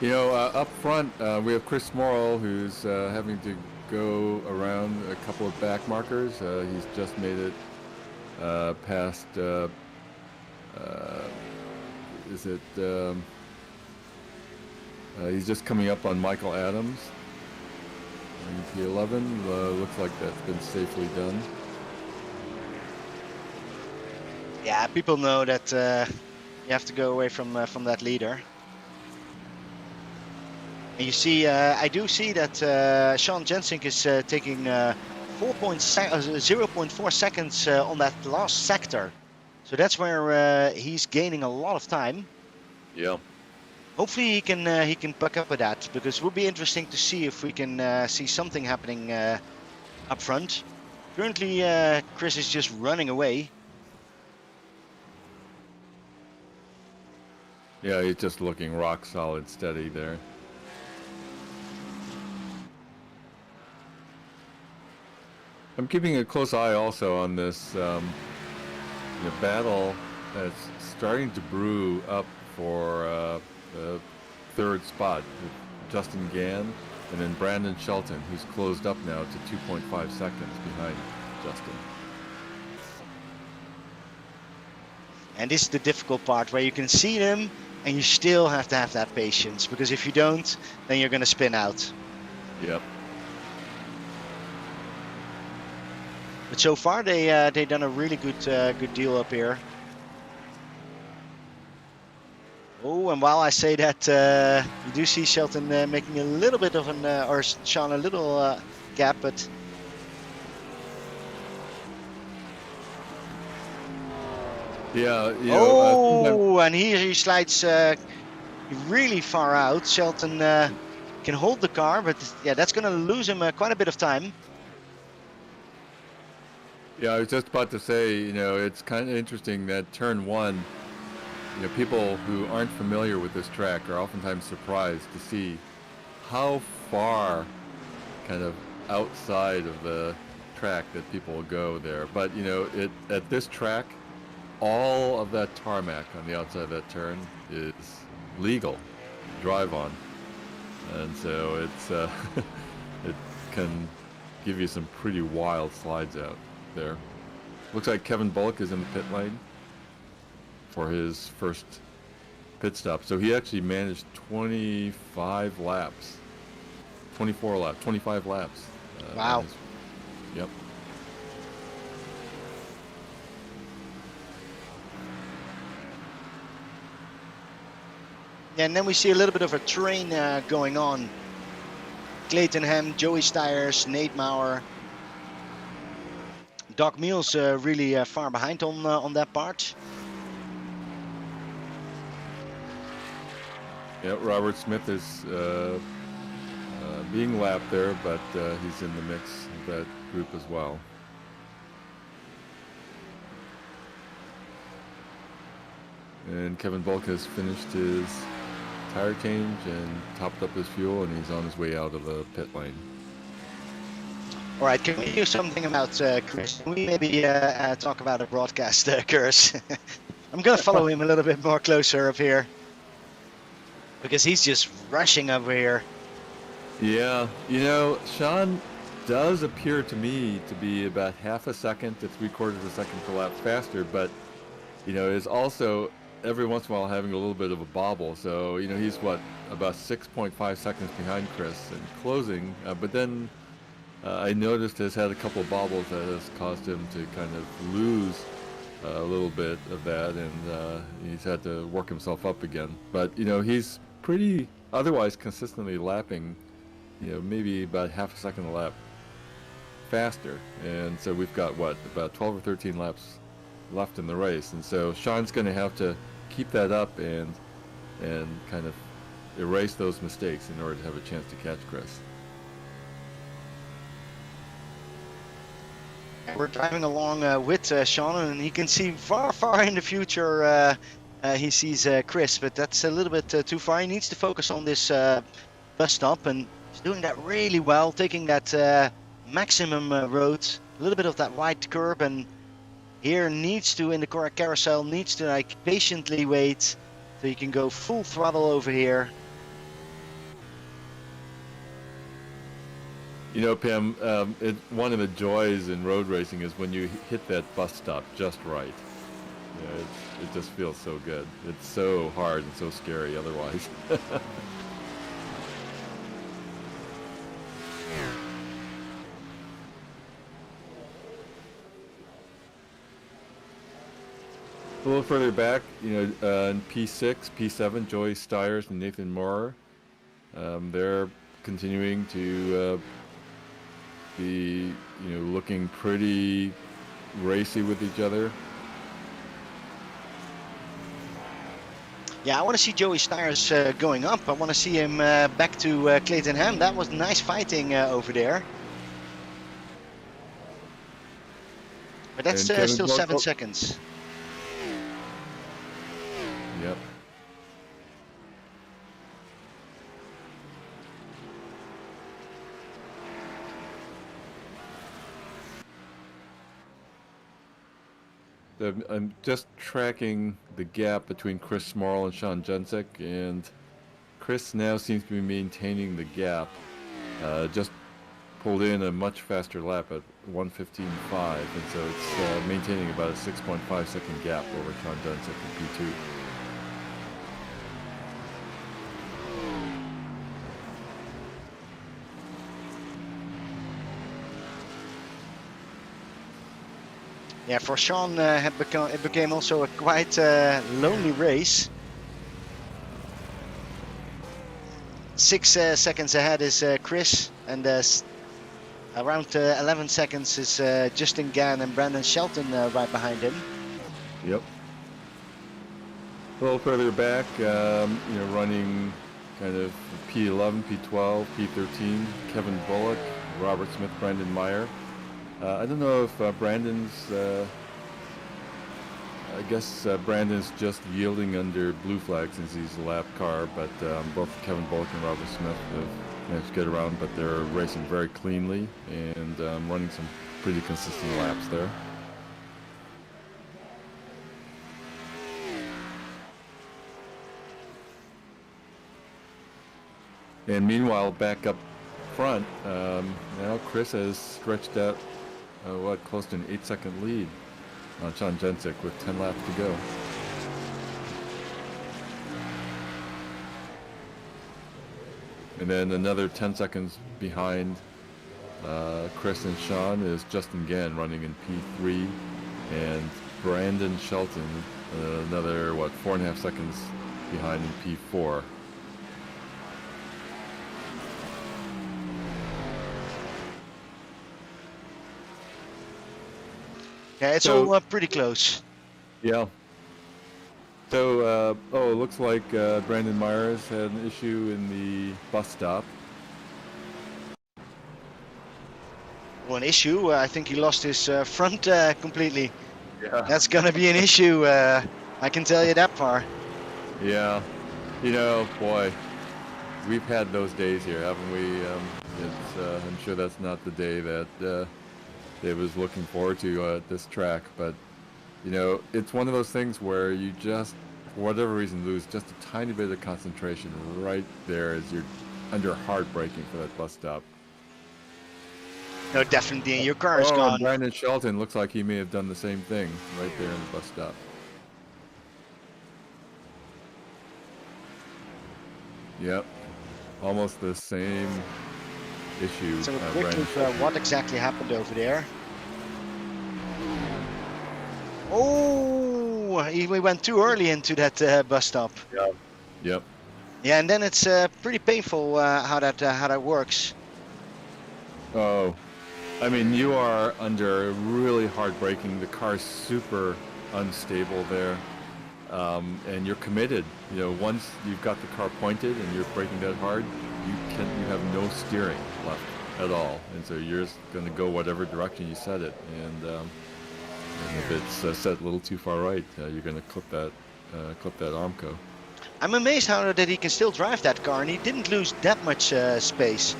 Up front, we have Chris Morrill, who's having to go around a couple of back markers. He's just made it past, he's just coming up on Michael Adams. P11, looks like that's been safely done. Yeah, people know that you have to go away from that leader. And you see, I do see that Sean Jensink is taking 0.4 seconds on that last sector. So that's where he's gaining a lot of time. Yeah. Hopefully he can buck up with that, because it will be interesting to see if we can see something happening up front. Currently, Chris is just running away. Yeah, he's just looking rock solid steady there. I'm keeping a close eye also on this battle that's starting to brew up for third spot with Justin Gann, and then Brandon Shelton, who's closed up now to 2.5 seconds behind Justin. And this is the difficult part where you can see them and you still have to have that patience, because if you don't, then you're going to spin out. Yep. But so far they done a really good deal up here. Oh, and while I say that, you do see Shelton making a little bit of an, or Sean, a little gap, but yeah, you know, and he slides really far out. Shelton can hold the car, but yeah, that's going to lose him quite a bit of time. yeah, I was just about to say, you know, it's kind of interesting that turn one, you know, people who aren't familiar with this track are oftentimes surprised to see how far kind of outside of the track that people go there. But, you know, at this track, all of that tarmac on the outside of that turn is legal to drive on. And so it's it can give you some pretty wild slides out there. Looks like Kevin Bullock is in the pit lane for his first pit stop. So he actually managed 25 laps, 24 laps, 25 laps. Wow. Yep. Yeah, and then we see a little bit of a train going on. Clayton Ham, Joey Stiers, Nate Maurer. Doc Mills really far behind on that part. Yeah, Robert Smith is being lapped there, but he's in the mix of that group as well. And Kevin Bulk has finished his tire change and topped up his fuel, and he's on his way out of the pit lane. All right, can we do something about Chris? Can we maybe talk about a broadcast curse? I'm going to follow him a little bit more closer up here, because he's just rushing over here. Yeah, you know, Sean does appear to me to be about half a second to 3/4 of a second per lap faster, but, you know, is also every once in a while having a little bit of a bobble. So, you know, he's what, about 6.5 seconds behind Chris in closing, but then I noticed has had a couple of bobbles that has caused him to kind of lose a little bit of that, and he's had to work himself up again. But, you know, he's pretty otherwise consistently lapping, you know, maybe about half a second a lap faster. And so we've got, what, about 12 or 13 laps left in the race. And so Sean's going to have to keep that up and kind of erase those mistakes in order to have a chance to catch Chris. We're driving along with Sean, and he can see far in the future. He sees Chris, but that's a little bit too far. He needs to focus on this bus stop, and he's doing that really well, taking that maximum road, a little bit of that wide curb, and here needs to, in the carousel, needs to like patiently wait so you can go full throttle over here. You know, Pam, one of the joys in road racing is when you hit that bus stop just right. You know, it just feels so good. It's so hard and so scary otherwise. A little further back, you know, in P6, P7, Joey Stiers and Nathan Moore, they're continuing to be, you know, looking pretty racy with each other. Yeah, I want to see Joey Stiers going up. I want to see him back to Clayton Ham. That was nice fighting over there. But that's still 7 seconds. Yep. I'm just tracking the gap between Chris Smorl and Sean Jensick, and Chris now seems to be maintaining the gap. Just pulled in a much faster lap at 1:15.5, and so it's maintaining about a 6.5-second gap over Sean Jensick in P2. Yeah, for Sean, it became also a quite lonely race. 6 seconds ahead is Chris, and around 11 seconds is Justin Gann and Brandon Shelton right behind him. Yep. A little further back, running kind of P11, P12, P13, Kevin Bullock, Robert Smith, Brandon Meyer. I don't know if Brandon's, I guess Brandon's just yielding under blue flag since he's a lap car, but both Kevin Bullock and Robert Smith have managed to get around, but they're racing very cleanly and running some pretty consistent laps there. And meanwhile, back up front, now Chris has stretched out, close to an 8-second lead on Sean Jensick with 10 laps to go. And then another 10 seconds behind Chris and Sean is Justin Gann running in P3, and Brandon Shelton another, 4.5 seconds behind in P4. Yeah, it's all pretty close. Yeah. So, it looks like Brandon Myers had an issue in the bus stop. Well, an issue. I think he lost his front completely. Yeah. That's going to be an issue. I can tell you that far. Yeah. Boy, we've had those days here, haven't we? I'm sure that's not the day that Dave was looking forward to at this track, but it's one of those things where you just, for whatever reason, lose just a tiny bit of concentration right there as you're under hard braking for that bus stop. No, definitely, your car is gone. Brandon Shelton looks like he may have done the same thing right there in the bus stop. Yep, almost the same issue. So a quick look what exactly happened over there. Oh, we went too early into that bus stop. Yeah. Yep. Yeah, and then it's pretty painful how that works. Oh, I mean, you are under really hard braking. The car's super unstable there, and you're committed. Once you've got the car pointed and you're braking that hard, you have no steering left at all, and so you're just going to go whatever direction you set it. And if it's set a little too far right, you're going to clip that Armco. I'm amazed how that he can still drive that car, and he didn't lose that much space.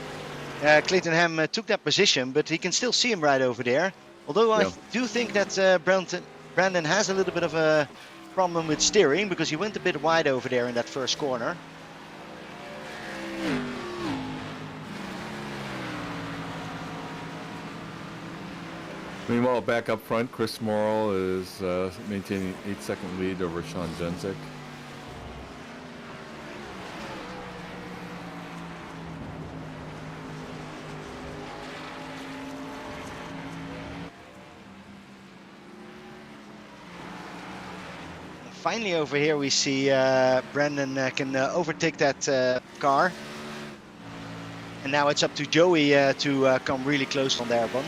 Clayton Ham took that position, but he can still see him right over there. Although I do think that Brandon has a little bit of a problem with steering, because he went a bit wide over there in that first corner. Meanwhile, back up front, Chris Morrill is maintaining an 8-second lead over Sean Jensick. Finally over here we see Brandon can overtake that car. And now it's up to Joey to come really close on that one.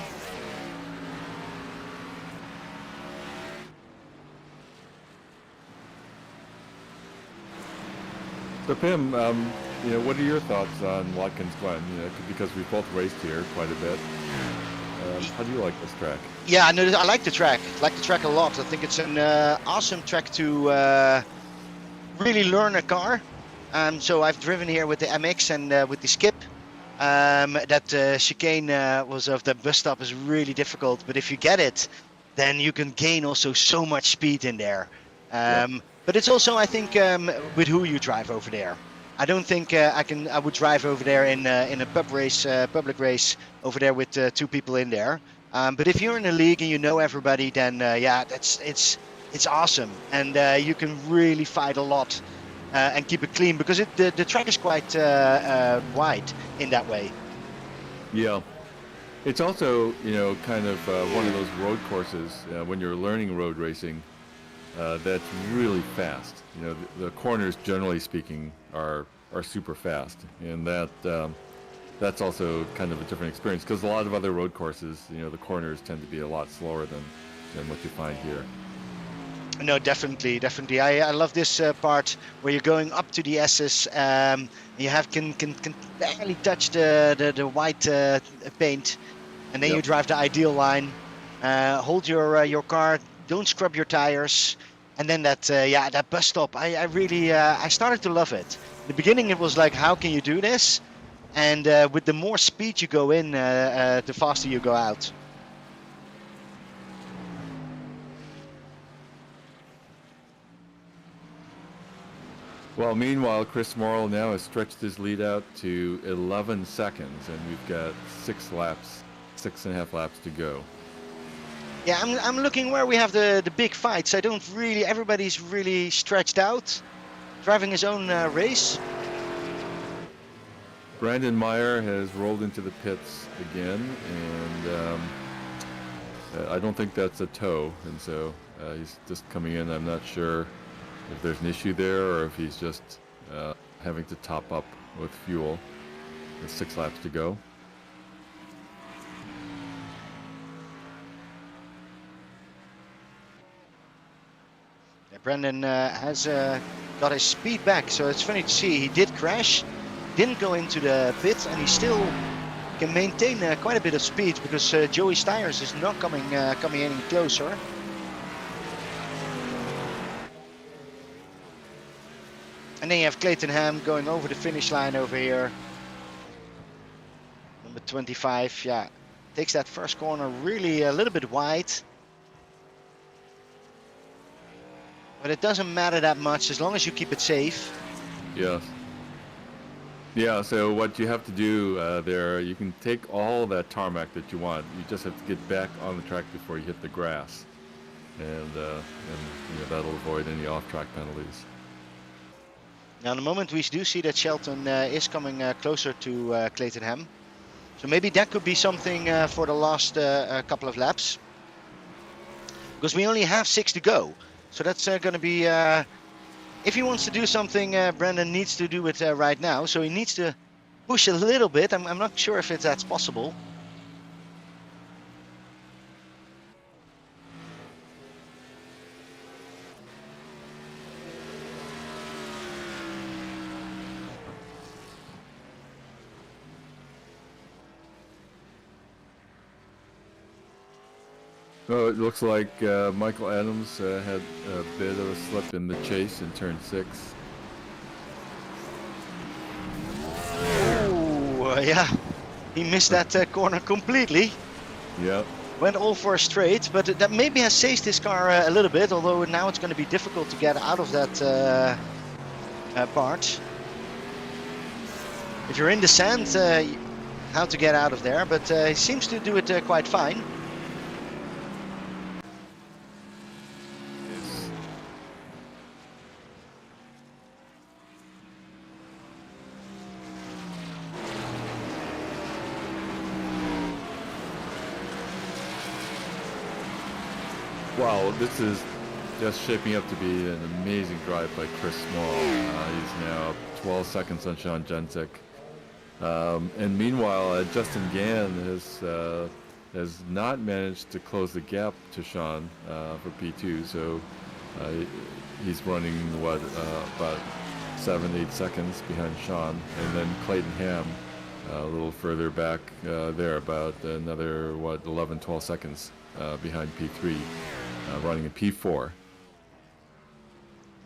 So Pim, what are your thoughts on Watkins Glen? Because we both raced here quite a bit. How do you like this track? Yeah, I like the track. I like the track a lot. I think it's an awesome track to really learn a car. So I've driven here with the MX and with the Skip. That chicane of the bus stop is really difficult, but if you get it, then you can gain also so much speed in there. Yep. But it's also, I think, with who you drive over there. I don't think I would drive over there in a public race over there with 2 people in there. But if you're in a league and you know everybody, then yeah, it's awesome, and you can really fight a lot and keep it clean because the track is quite wide in that way. Yeah. It's also, kind of one of those road courses when you're learning road racing that's really fast. The corners, generally speaking, are super fast, and that's also kind of a different experience because a lot of other road courses, the corners tend to be a lot slower than what you find here. No, definitely. I love this part where you're going up to the S's. You can barely touch the white paint, and then Yep. you drive the ideal line. Hold your car. Don't scrub your tires. And then that bus stop. I really I started to love it. In the beginning, it was like, how can you do this? And with the more speed you go in, the faster you go out. Well, meanwhile, Chris Morrill now has stretched his lead out to 11 seconds, and we've got 6.5 laps to go. Yeah, I'm looking where we have the big fights. I don't really. Everybody's really stretched out, driving his own race. Brandon Meyer has rolled into the pits again, and I don't think that's a tow, and so he's just coming in. I'm not sure if there's an issue there or if he's just having to top up with fuel. There's 6 laps to go. Yeah, Brandon has got his speed back, so it's funny to see. He did crash, didn't go into the pit, and he still can maintain quite a bit of speed because Joey Styers is not coming any closer. And then you have Clayton Ham going over the finish line over here. Number 25, yeah, takes that first corner really a little bit wide. But it doesn't matter that much as long as you keep it safe. Yes. Yeah, so what you have to do there, you can take all that tarmac that you want. You just have to get back on the track before you hit the grass. And that'll avoid any off-track penalties. Now, in the moment we do see that Shelton is coming closer to Clayton Ham. So maybe that could be something for the last couple of laps. Because we only have 6 to go. So that's going to be... if he wants to do something, Brandon needs to do it right now. So he needs to push a little bit. I'm not sure if that's possible. Well, it looks like Michael Adams had a bit of a slip in the chase in turn 6. Oh, yeah. He missed that corner completely. Yep. Went all for a straight, but that maybe has saved his car a little bit, although now it's going to be difficult to get out of that part. If you're in the sand, how to get out of there, but he seems to do it quite fine. Wow, this is just shaping up to be an amazing drive by Chris Small. He's now 12 seconds on Sean Jensic. And meanwhile, Justin Gann has not managed to close the gap to Sean for P2, so he's running, about 7-8 seconds behind Sean. And then Clayton Ham a little further back there, about another, 11-12 seconds behind P3. Running a P4.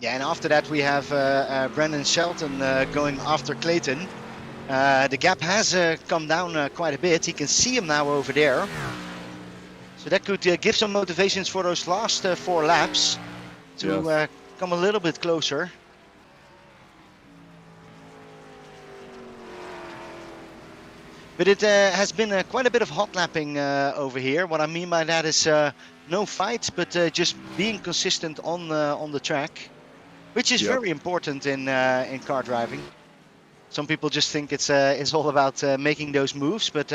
Yeah, and after that we have Brandon Shelton going after Clayton. The gap has come down quite a bit. He can see him now over there. So that could give some motivations for those last 4 laps to Yes. come a little bit closer. But it has been quite a bit of hot lapping over here. What I mean by that is no fights, but just being consistent on the track, which is very important in car driving. Some people just think it's all about making those moves, but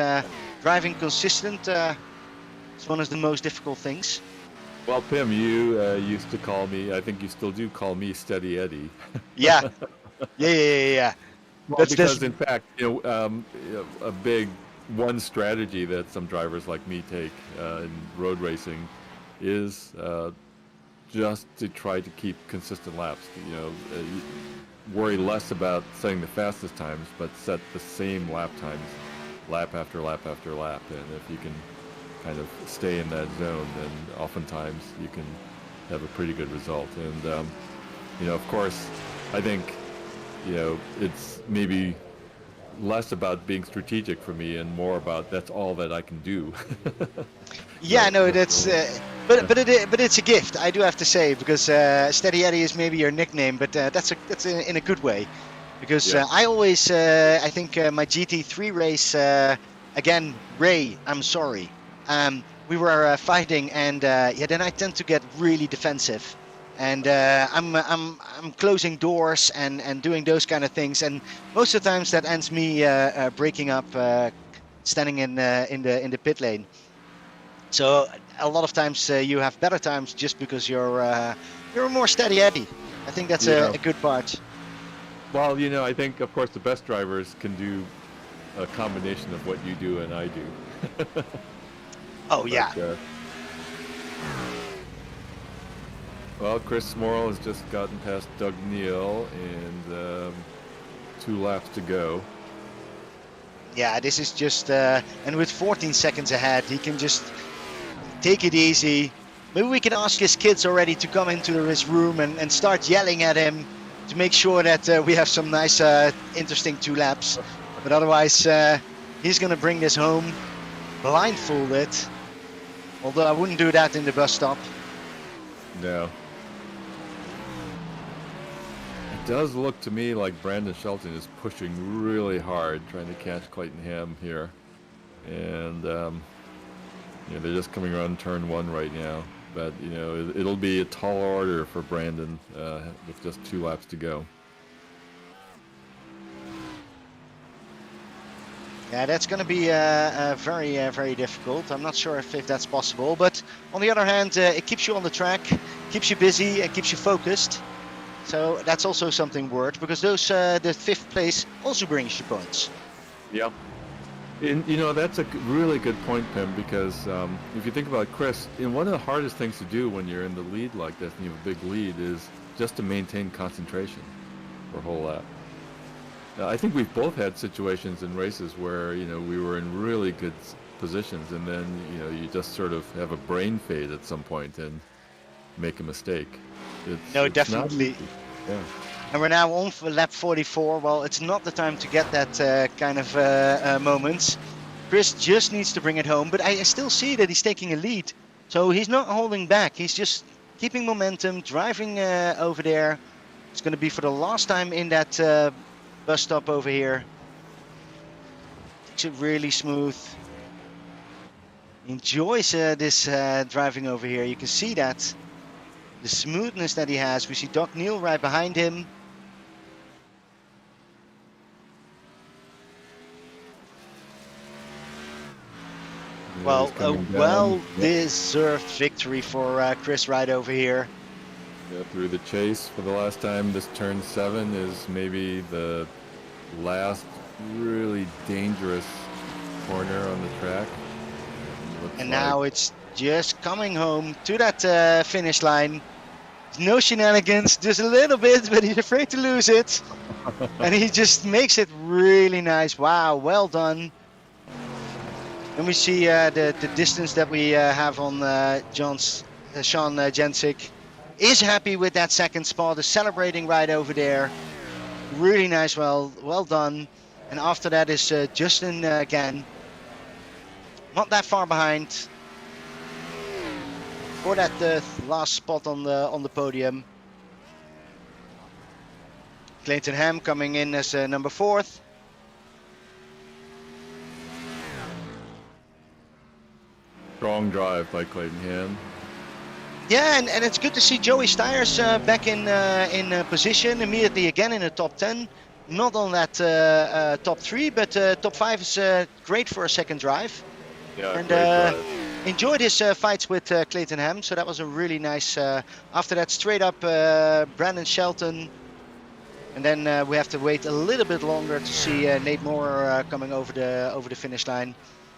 driving consistent is one of the most difficult things. Well, Pim, you used to call me, I think you still do call me Steady Eddie. Yeah, yeah. Well, because in fact, a big one strategy that some drivers like me take in road racing is just to try to keep consistent laps. Worry less about setting the fastest times, but set the same lap times, lap after lap after lap. And if you can kind of stay in that zone, then oftentimes you can have a pretty good result. And of course, I think it's maybe less about being strategic for me and more about that's all that I can do. Yeah, no, that's but it's a gift. I do have to say, because Steady Eddie is maybe your nickname, but that's in a good way, because I always I think my GT3 race again, Ray, I'm sorry, we were fighting, and then I tend to get really defensive. And I'm closing doors and doing those kind of things, and most of the times that ends me breaking up, standing in the pit lane. So a lot of times you have better times just because you're a more steady Eddie. I think that's a good part. Well, I think of course the best drivers can do a combination of what you do and I do. Oh yeah. Well, Chris Morrill has just gotten past Doug Neal, and 2 laps to go. Yeah, this is just, and with 14 seconds ahead, he can just take it easy. Maybe we can ask his kids already to come into his room and start yelling at him to make sure that we have some nice, interesting 2 laps. But otherwise, he's going to bring this home blindfolded. Although I wouldn't do that in the bus stop. No. It does look to me like Brandon Shelton is pushing really hard, trying to catch Clayton Ham here. And, they're just coming around turn 1 right now. But, it'll be a tall order for Brandon with just 2 laps to go. Yeah, that's going to be very, very difficult. I'm not sure if that's possible. But on the other hand, it keeps you on the track, keeps you busy, and keeps you focused. So that's also something worth, because those the 5th place also brings you points. Yeah. And, that's a really good point, Pim, because if you think about Chris, one of the hardest things to do when you're in the lead like this and you have a big lead is just to maintain concentration for a whole lap. I think we've both had situations in races where, we were in really good positions, and then, you just sort of have a brain fade at some point and make a mistake. It's definitely. Yeah. And we're now on for lap 44. Well, it's not the time to get that kind of moments. Chris just needs to bring it home, but I still see that he's taking a lead. So he's not holding back. He's just keeping momentum, driving over there. It's going to be for the last time in that bus stop over here. Takes it really smooth. Enjoys this driving over here. You can see that. The smoothness that he has. We see Doc Neal right behind him. Well, a well-deserved victory for Chris right over here. Yeah, through the chase for the last time. This turn 7 is maybe the last really dangerous corner on the track. And now it's just coming home to that finish line. No shenanigans, just a little bit, but he's afraid to lose it. And he just makes it really nice. Wow, well done. And we see the distance that we have on Sean Jensic. Is happy with that 2nd spot, is celebrating right over there. Really nice, well done. And after that is Justin again. Not that far behind. for that last spot on the podium. Clayton Ham coming in as number 4th. Strong drive by Clayton Ham. Yeah, and it's good to see Joey Steyers back in position immediately again in the top 10. Not on that top 3, but top 5 is great for a second drive. Yeah, And great drive. enjoyed his fights with Clayton Ham, so that was a really nice. After that, straight up Brandon Shelton, and then we have to wait a little bit longer to see Nate Moore coming over the finish line.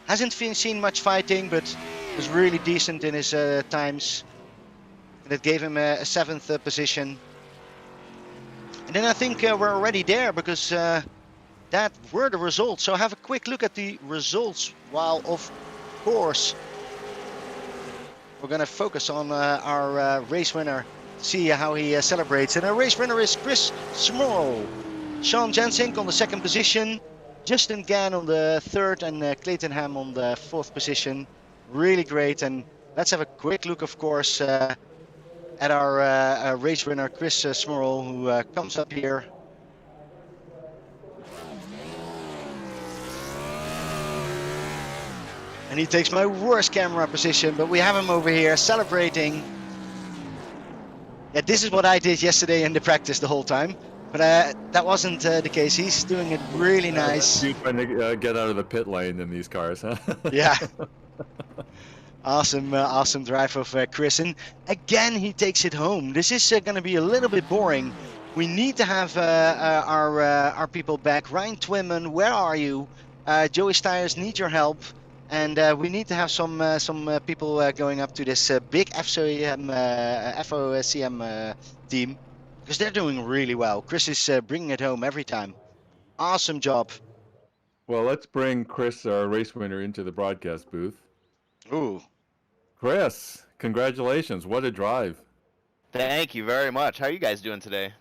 Hasn't seen much fighting, but was really decent in his times. And it gave him a 7th position. And then I think we're already there because that were the results. So have a quick look at the results. While of course we're gonna focus on our race winner, see how he celebrates. And our race winner is Chris Smorl. Sean Jensink on the 2nd position. Justin Gann on the 3rd, and Clayton Ham on the 4th position. Really great. And let's have a quick look, of course, at our race winner, Chris Smorl, who comes up here. And he takes my worst camera position, but we have him over here celebrating. Yeah, this is what I did yesterday in the practice the whole time, but that wasn't the case. He's doing it really nice. You trying to get out of the pit lane in these cars, huh? Yeah. Awesome drive of Chris. And again, he takes it home. This is going to be a little bit boring. We need to have our people back. Ryan Twimmen, where are you? Joey Steyers need your help. And we need to have some people going up to this big FOCM team, because they're doing really well. Chris is bringing it home every time. Awesome job. Well, let's bring Chris, our race winner, into the broadcast booth. Ooh. Chris, congratulations. What a drive. Thank you very much. How are you guys doing today?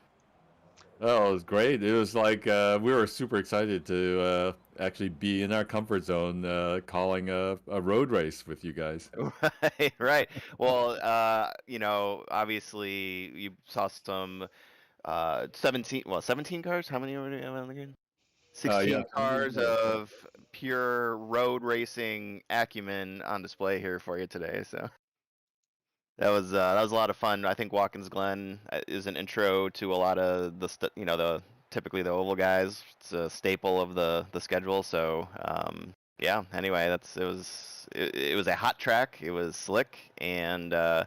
Oh, it was great. It was like we were super excited to actually be in our comfort zone calling a road race with you guys. Right, right. Well, obviously you saw some 17 cars. How many are we on the grid? 16 Yeah, cars yeah. of pure road racing acumen on display here for you today. So that was a lot of fun. I think Watkins Glen is an intro to a lot of the typically the oval guys. It's a staple of the schedule. So yeah. Anyway, it was a hot track. It was slick, and I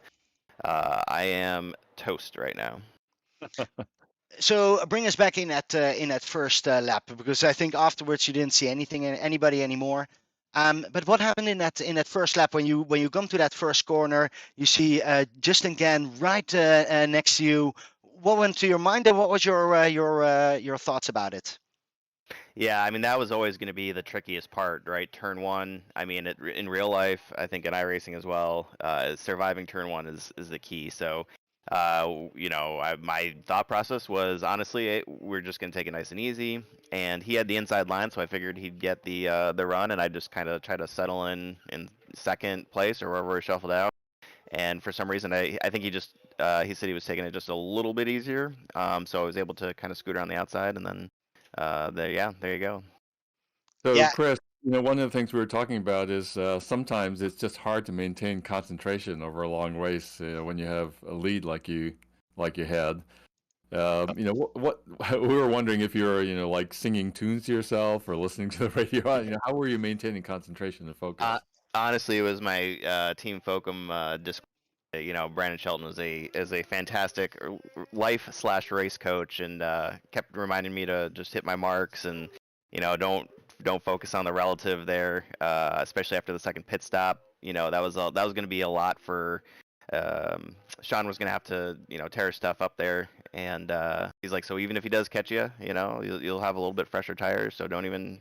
am toast right now. So bring us back in that first lap, because I think afterwards you didn't see anybody anymore. But what happened in that first lap when you come to that first corner? You see Justin Gann right next to you. What went to your mind, and what was your thoughts about it? Yeah, I mean that was always going to be the trickiest part, right? Turn one. I mean, in real life, I think in iRacing as well, surviving turn one is the key. So, my thought process was honestly, we're just going to take it nice and easy. And he had the inside line, so I figured he'd get the run, and I just kind of try to settle in second place or wherever we shuffled out. And for some reason, I think he said he was taking it just a little bit easier. So I was able to kind of scoot around the outside, and then there you go. So, Yeah, Chris, one of the things we were talking about is sometimes it's just hard to maintain concentration over a long race when you have a lead like you had. What we were wondering if you were, like singing tunes to yourself or listening to the radio. How were you maintaining concentration and focus? Honestly, it was my Team Focum Discord. Brandon Shelton is a fantastic life/race coach, and kept reminding me to just hit my marks and don't focus on the relative there, especially after the second pit stop. That was going to be a lot for Sean. Was going to have to tear stuff up there, and he's like, so even if he does catch you, you'll have a little bit fresher tires, so don't even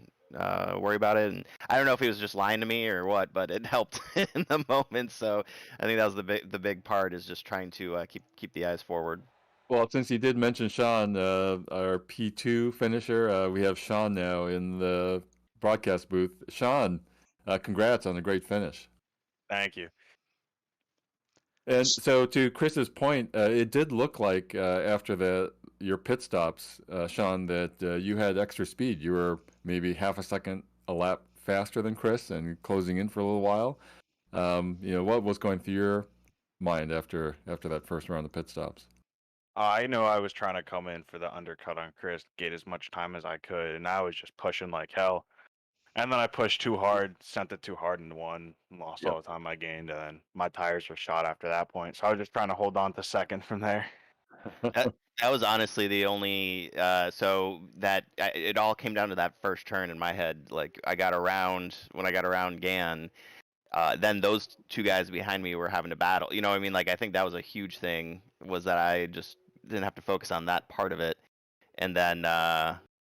worry about it. And I don't know if he was just lying to me or what, but it helped in the moment. So I think that was the big part, is just trying to keep the eyes forward. Well, since you did mention Sean, our P2 finisher, we have Sean now in the broadcast booth. Sean, congrats on a great finish. Thank you. And so, to Chris's point, it did look like after your pit stops, Sean, that you had extra speed. You were maybe half a second a lap faster than Chris and closing in for a little while. What was going through your mind after that first round of pit stops? I know I was trying to come in for the undercut on Chris, get as much time as I could, and I was just pushing like hell. And then I pushed too hard, sent it too hard into one, lost all the time I gained, and then my tires were shot after that point. So I was just trying to hold on to second from there. That was honestly the only so that it all came down to that first turn in my head. Like I got around when I got around Gan, then those two guys behind me were having to battle. You know what I mean? Like I think that was a huge thing, was that I just didn't have to focus on that part of it. And then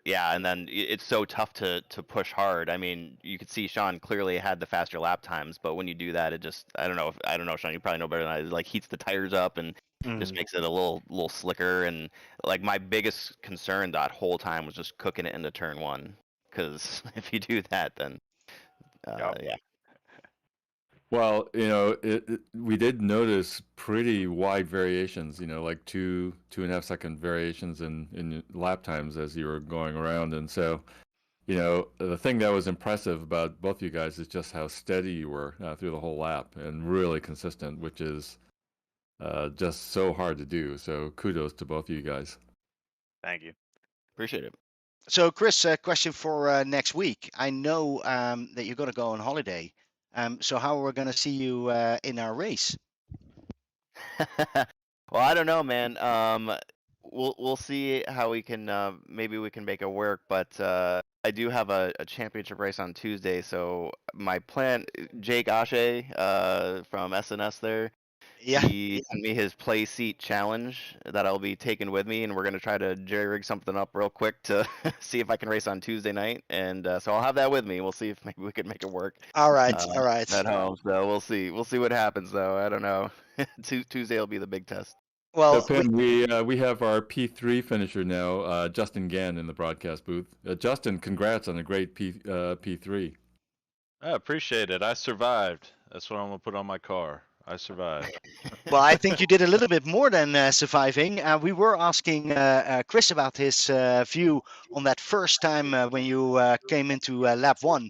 yeah, and then it's so tough to push hard. I mean, you could see Sean clearly had the faster lap times, but when you do that, it just I don't know, Sean, you probably know better than I. It like heats the tires up and just makes it a little slicker. And like my biggest concern that whole time was just cooking it into turn one, because if you do that, then yeah. Well, we did notice pretty wide variations, like 2.5 second variations in lap times as you were going around. And so, the thing that was impressive about both you guys is just how steady you were through the whole lap and really consistent, which is just so hard to do. So kudos to both of you guys. Thank you. Appreciate it. So, Chris, a question for next week. I know that you're going to go on holiday. So how are we going to see you in our race? Well, I don't know, man. We'll see how we can maybe we can make it work. But I do have a championship race on Tuesday, so my plan, Jake Ashe from SNS there, Yeah. he sent me his play seat challenge that I'll be taking with me, and we're gonna try to jerry rig something up real quick to see if I can race on Tuesday night. And so I'll have that with me. We'll see if maybe we can make it work. All right. All right. At home. So we'll see. We'll see what happens, though. I don't know. Tuesday will be the big test. So Well, Pim, we have our P3 finisher now, Justin Gann, in the broadcast booth. Justin, congrats on a great P3. I appreciate it. I survived. That's what I'm gonna put on my car. I survived. well, I think you did a little bit more than surviving. We were asking Chris about his view on that first time when you came into lap one.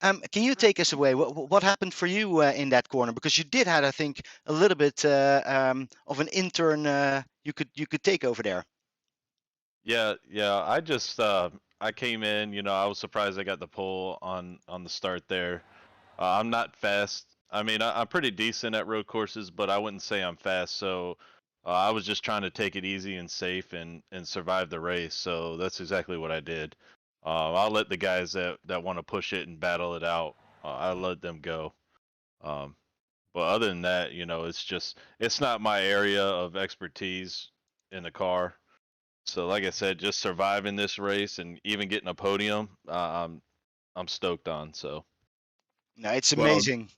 Can you take us away? What happened for you in that corner? Because you did have, I think, a little bit of an intern you could take over there. Yeah. I just I came in. I was surprised I got the pole on the start there. I'm not fast. I mean, I'm pretty decent at road courses, but I wouldn't say I'm fast. So I was just trying to take it easy and safe and survive the race. So that's exactly what I did. I'll let the guys that want to push it and battle it out. I'll let them go. But other than that, it's not my area of expertise in the car. So like I said, just surviving this race and even getting a podium, I'm stoked on. So No, it's Well, amazing.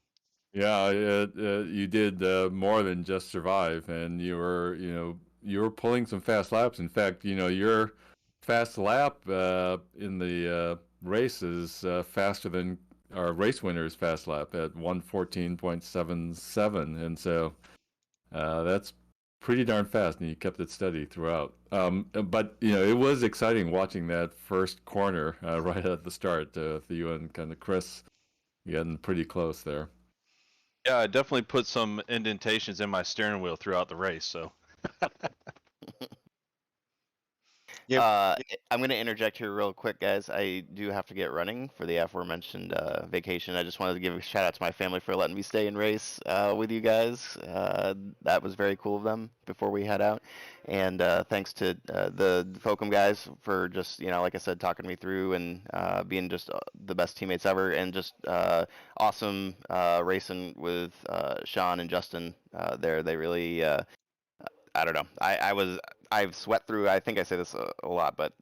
Yeah, you did more than just survive, and you were pulling some fast laps. In fact, your fast lap in the race is faster than our race winner's fast lap at 1:14.77, and so that's pretty darn fast, and you kept it steady throughout. But it was exciting watching that first corner right at the start. You and kind of Chris getting pretty close there. yeah, I definitely put some indentations in my steering wheel throughout the race. So Yep. I'm going to interject here real quick, guys. I do have to get running for the aforementioned vacation. I just wanted to give a shout out to my family for letting me stay and race with you guys. That was very cool of them before we head out. And thanks to the Focum guys for just, like I said, talking me through and being just the best teammates ever. And just awesome racing with Sean and Justin there. They really, I don't know. I've sweat through. I think I say this a lot, but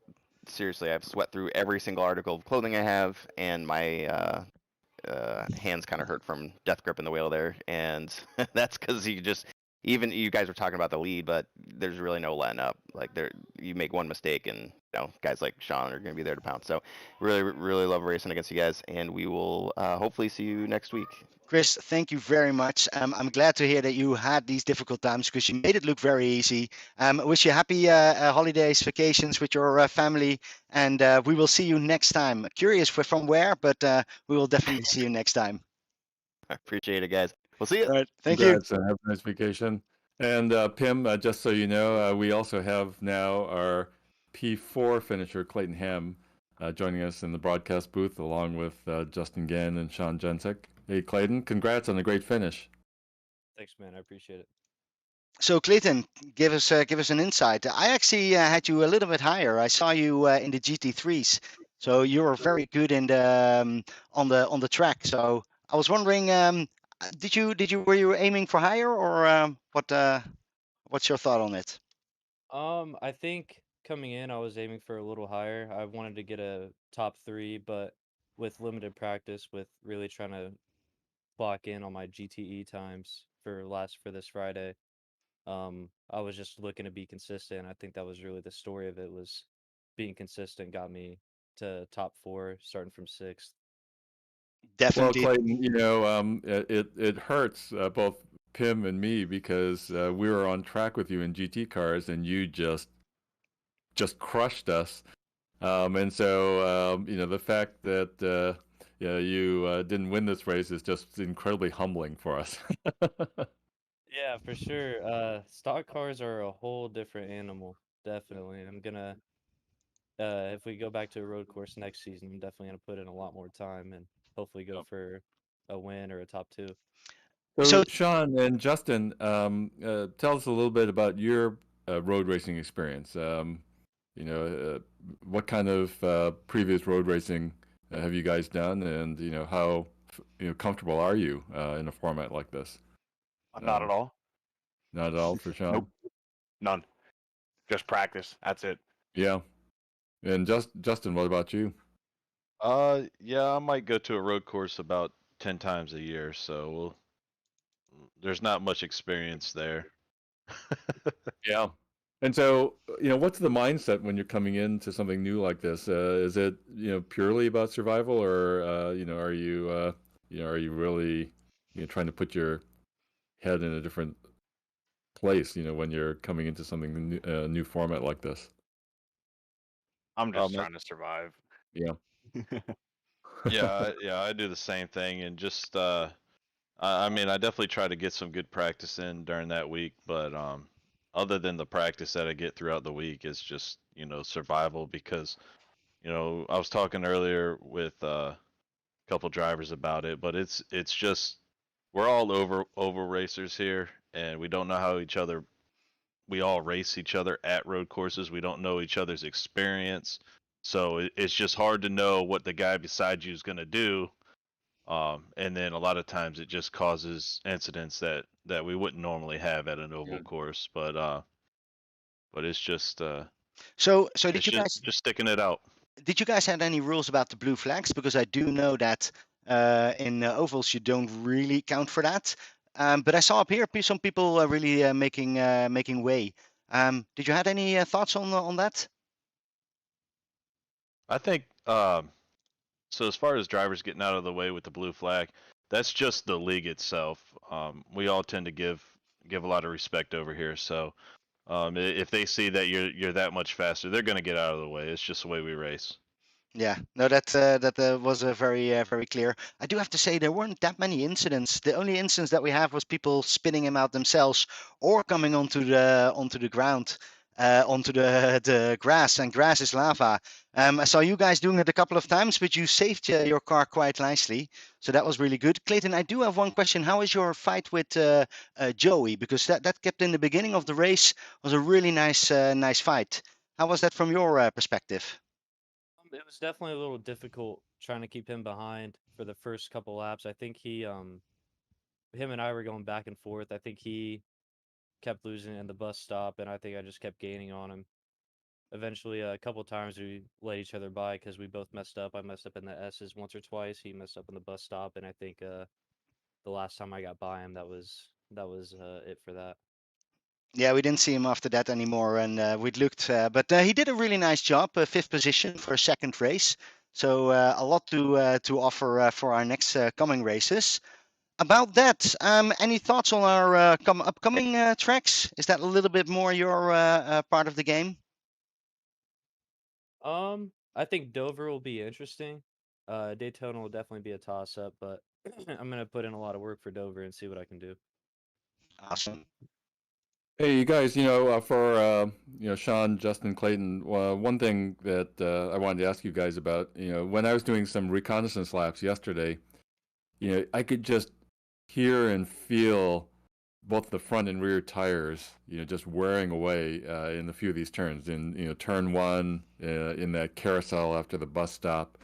seriously, I've sweat through every single article of clothing I have, and my hands kind of hurt from death grip in the wheel there. And that's because even you guys were talking about the lead, but there's really no letting up. Like there, you make one mistake, and guys like Sean are going to be there to pounce. So really, really love racing against you guys, and we will hopefully see you next week. Chris, thank you very much. I'm glad to hear that you had these difficult times because you made it look very easy. I wish you happy holidays, vacations with your family, and we will see you next time. Curious from where, but we will definitely see you next time. I appreciate it, guys. We'll see you. All right, thank you. Congrats, and have a nice vacation. And Pim, just so you know, we also have now our P4 finisher, Clayton Ham, joining us in the broadcast booth along with Justin Gann and Sean Jensik. Hey, Clayton, congrats on a great finish. Thanks, man. I appreciate it. So Clayton, give us an insight. I actually had you a little bit higher. I saw you in the GT3s, so you were very good in the on the track. So I was wondering, were you aiming for higher, or what's your thought on it? I think coming in, I was aiming for a little higher. I wanted to get a top 3, but with limited practice, with really trying to clock in on my GTE times for this Friday, I was just looking to be consistent. I think that was really the story of it, was being consistent got me to top 4, starting from 6th. Well, Definitely. Clayton, it hurts both Pim and me because we were on track with you in GT cars and you just crushed us. And so the fact that you didn't win this race is just incredibly humbling for us. Yeah, for sure. Stock cars are a whole different animal. Definitely. I'm gonna if we go back to a road course next season, I'm definitely gonna put in a lot more time and hopefully go for a win or a top 2. So So, Sean and Justin, tell us a little bit about your road racing experience. What kind of previous road racing have you guys done, and how comfortable are you in a format like this? Not at all. Not at all for Sean. Nope. None. Just practice. That's it. Yeah, and Justin, what about you? Yeah, I might go to a road course about 10 times a year, so there's not much experience there. Yeah. And so, what's the mindset when you're coming into something new like this? Is it, purely about survival, or, are you really, trying to put your head in a different place, when you're coming into something new, new format like this? I'm just Um, trying to survive. Yeah. yeah, I do the same thing, and just I mean, I definitely try to get some good practice in during that week, but other than the practice that I get throughout the week, is just survival because I was talking earlier with a couple drivers about it, but it's just we're all over racers here, and we don't know how each other. We all race each other at road courses. We don't know each other's experience, so it's just hard to know what the guy beside you is going to do. And then a lot of times it just causes incidents that we wouldn't normally have at an oval course. But so it's just sticking it out. did you guys have any rules about the blue flags? Because I do know that in ovals you don't really count for that. But I saw up here some people really making way. Did you had any thoughts on that? I think so. As far as drivers getting out of the way with the blue flag, that's just the league itself. We all tend to give a lot of respect over here. So if they see that you're that much faster, they're going to get out of the way. It's just the way we race. Yeah, no, that was very clear. I do have to say there weren't that many incidents. The only incidents that we have was people spinning him out themselves or coming onto the ground, onto the grass, and grass is lava. I saw you guys doing it a couple of times, but you saved your car quite nicely, so that was really good. Clayton, I do have one question. How is your fight with Joey? Because that kept in the beginning of the race was a really nice fight. How was that from your perspective? It was definitely a little difficult trying to keep him behind for the first couple laps. I think him and I were going back and forth. I think he kept losing in the bus stop, and I think I just kept gaining on him. Eventually, a couple times we let each other by because we both messed up. I messed up in the S's once or twice. He messed up in the bus stop, and I think the last time I got by him, that was it for that. Yeah, we didn't see him after that anymore, and we'd looked, but he did a really nice job, 5th position for a second race. So a lot to offer for our next coming races. About that, any thoughts on our upcoming tracks? Is that a little bit more your part of the game? I think Dover will be interesting. Daytona will definitely be a toss up, but I'm gonna put in a lot of work for Dover and see what I can do. Awesome. Hey, you guys, for Sean, Justin, Clayton, one thing that I wanted to ask you guys about, when I was doing some reconnaissance laps yesterday, I could just hear and feel both the front and rear tires, just wearing away in a few of these turns. In turn one, in that carousel after the bus stop,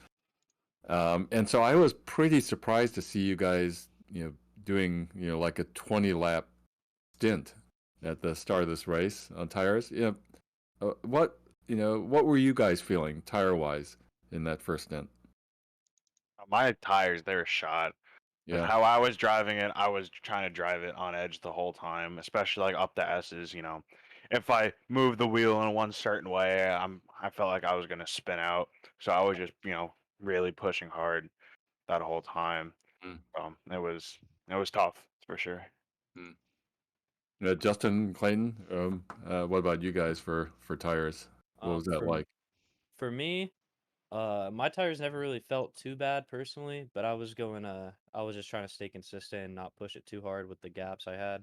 and so I was pretty surprised to see you guys, doing like a 20-lap stint at the start of this race on tires. What were you guys feeling tire wise in that first stint? My tires, they're shot. With Yeah. how I was driving it, I was trying to drive it on edge the whole time, especially like up the S's. If I moved the wheel in one certain way, I felt like I was gonna spin out. So I was just really pushing hard that whole time. Mm. It was tough for sure. Mm. Justin, Clayton, what about you guys for tires? What was that For like? for me, my tires never really felt too bad personally, but I was just trying to stay consistent and not push it too hard with the gaps I had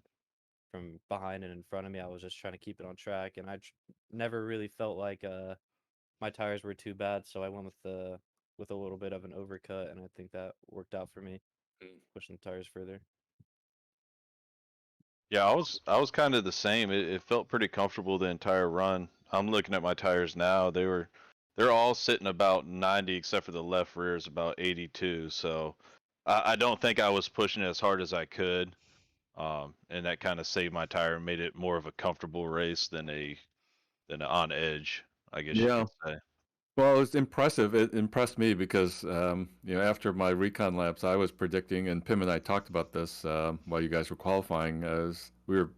from behind and in front of me. I was just trying to keep it on track, and never really felt like my tires were too bad, so I went with a little bit of an overcut, and I think that worked out for me, pushing the tires further. Yeah, I was kind of the same. It felt pretty comfortable the entire run. I'm looking at my tires now. They're all sitting about 90, except for the left rear is about 82. So I don't think I was pushing as hard as I could, and that kind of saved my tire and made it more of a comfortable race than an on edge, I guess you Yeah. could say. Well, it's impressive. It impressed me because, after my recon laps, I was predicting, and Pim and I talked about this while you guys were qualifying, as we were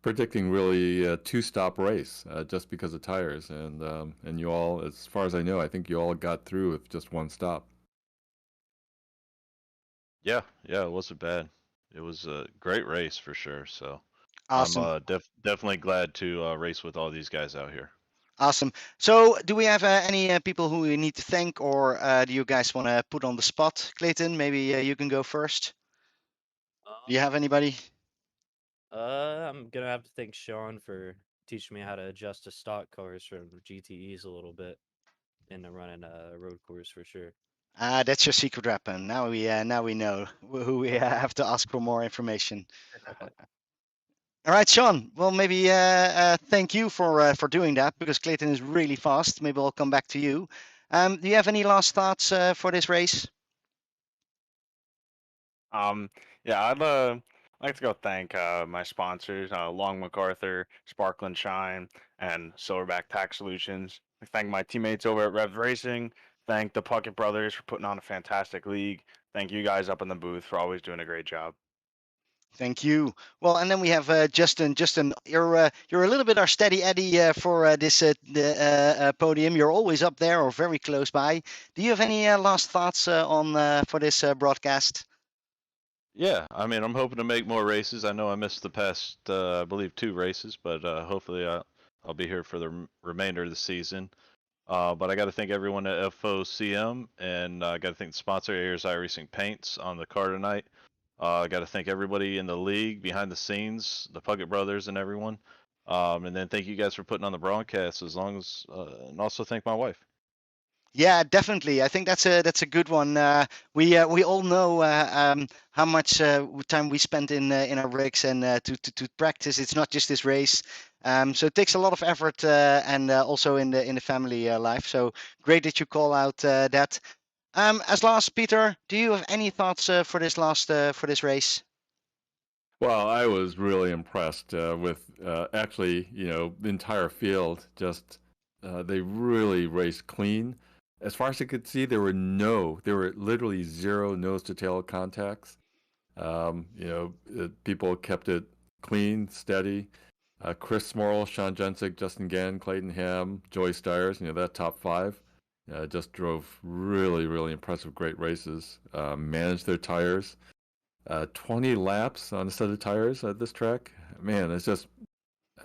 predicting really a two-stop race just because of tires, and you all, as far as I know, I think you all got through with just one stop. Yeah, yeah, it wasn't bad. It was a great race for sure. So I'm Awesome. definitely glad to race with all these guys out here. Awesome. So, do we have any people who we need to thank, or do you guys want to put on the spot? Clayton, maybe you can go first. Do you have anybody? I'm gonna have to thank Sean for teaching me how to adjust to stock cars from GTEs a little bit in the running a road course for sure. That's your secret weapon. Now we know who we have to ask for more information. All right, Sean. Well, maybe thank you for doing that because Clayton is really fast. Maybe I'll come back to you. Do you have any last thoughts for this race? Yeah, I'd like to go thank my sponsors, Long MacArthur, Sparkle and Shine, and Silverback Tax Solutions. I thank my teammates over at Rev Racing. Thank the Puckett brothers for putting on a fantastic league. Thank you guys up in the booth for always doing a great job. Thank you. Well, and then we have Justin. Justin, you're a little bit our steady Eddie for this the podium. You're always up there or very close by. Do you have any last thoughts on for this broadcast? Yeah, I mean, I'm hoping to make more races. I know I missed the past, I believe, 2 races, but hopefully I'll be here for the remainder of the season. But I got to thank everyone at FOCM, and I got to thank the sponsor, Ayers iRacing Paints, on the car tonight. I got to thank everybody in the league, behind the scenes, the Puckett brothers, and everyone. And then thank you guys for putting on the broadcast, and also thank my wife. Yeah, definitely. I think that's a good one. We all know how much time we spend in our rigs and to practice. It's not just this race, so it takes a lot of effort and also in the family life. So great that you call out that. As last, Peter, do you have any thoughts for this race? Well, I was really impressed with actually, the entire field. Just they really raced clean. As far as I could see, there were literally zero nose to tail contacts. People kept it clean, steady. Chris Morrill, Sean Jensick, Justin Gann, Clayton Ham, Joey Stiers, that top five. Just drove really, really impressive, great races. Managed their tires. 20 laps on a set of tires at this track. Man,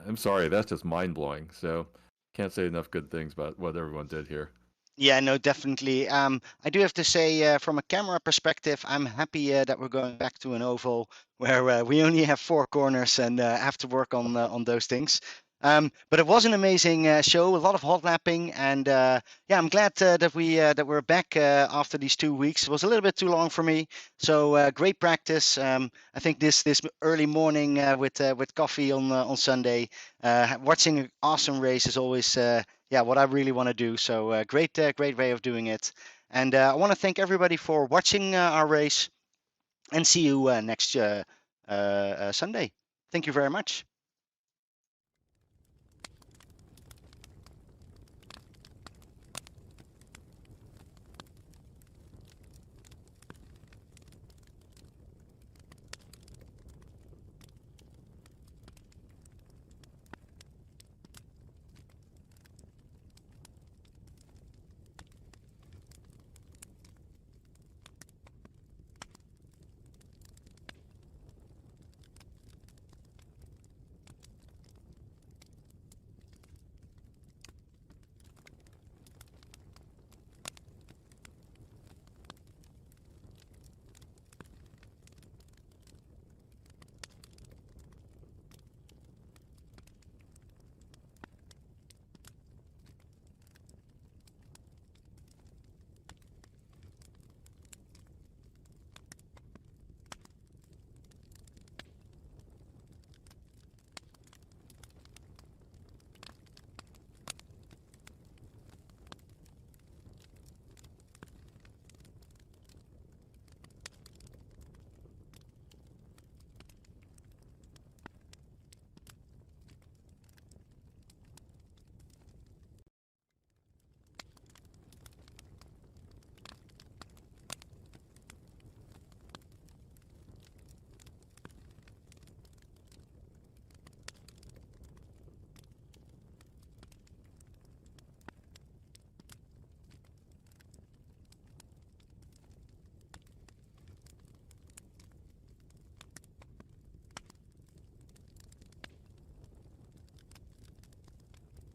I'm sorry, that's just mind blowing. So can't say enough good things about what everyone did here. Yeah, no, definitely. I do have to say, from a camera perspective, I'm happy that we're going back to an oval where we only have 4 corners and have to work on those things. But it was an amazing show, a lot of hot lapping, and yeah, I'm glad that we're back after these 2 weeks. It was a little bit too long for me, so great practice. I think this early morning with coffee on Sunday, watching an awesome race is always yeah, what I really want to do. So great way of doing it. And I want to thank everybody for watching our race, and see you next Sunday. Thank you very much.